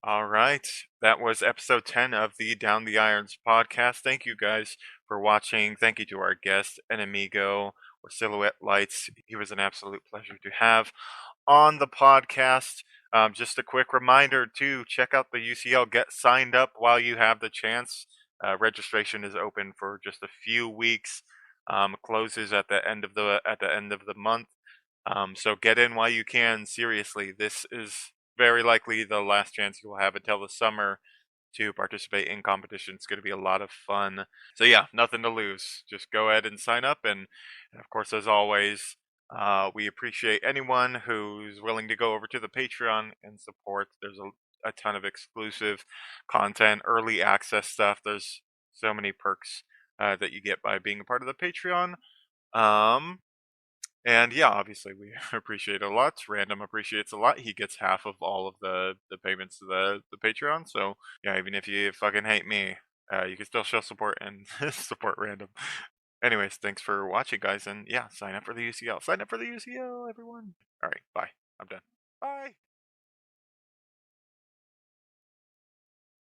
All right. That was episode 10 of the Down the Irons podcast. Thank you guys for watching. Thank you to our guest, NMEgo, or SilhouetteLights. He was an absolute pleasure to have on the podcast. Just a quick reminder to check out the UCL. Get signed up while you have the chance. Registration is open for just a few weeks. Closes at the end of the month. So get in while you can. Seriously, this is very likely the last chance you will have until the summer to participate in competition. It's going to be a lot of fun. So yeah, nothing to lose. Just go ahead and sign up. And of course, as always, we appreciate anyone who's willing to go over to the Patreon and support. There's a ton of exclusive content, early access stuff. There's so many perks that you get by being a part of the Patreon. And yeah, obviously we appreciate it a lot. RaNDiM appreciates a lot. He gets half of all of the payments to the Patreon. So yeah, even if you fucking hate me, you can still show support and support RaNDiM. Anyways, thanks for watching, guys, and yeah, sign up for the UCL. Sign up for the UCL, everyone. All right, bye. I'm done. Bye.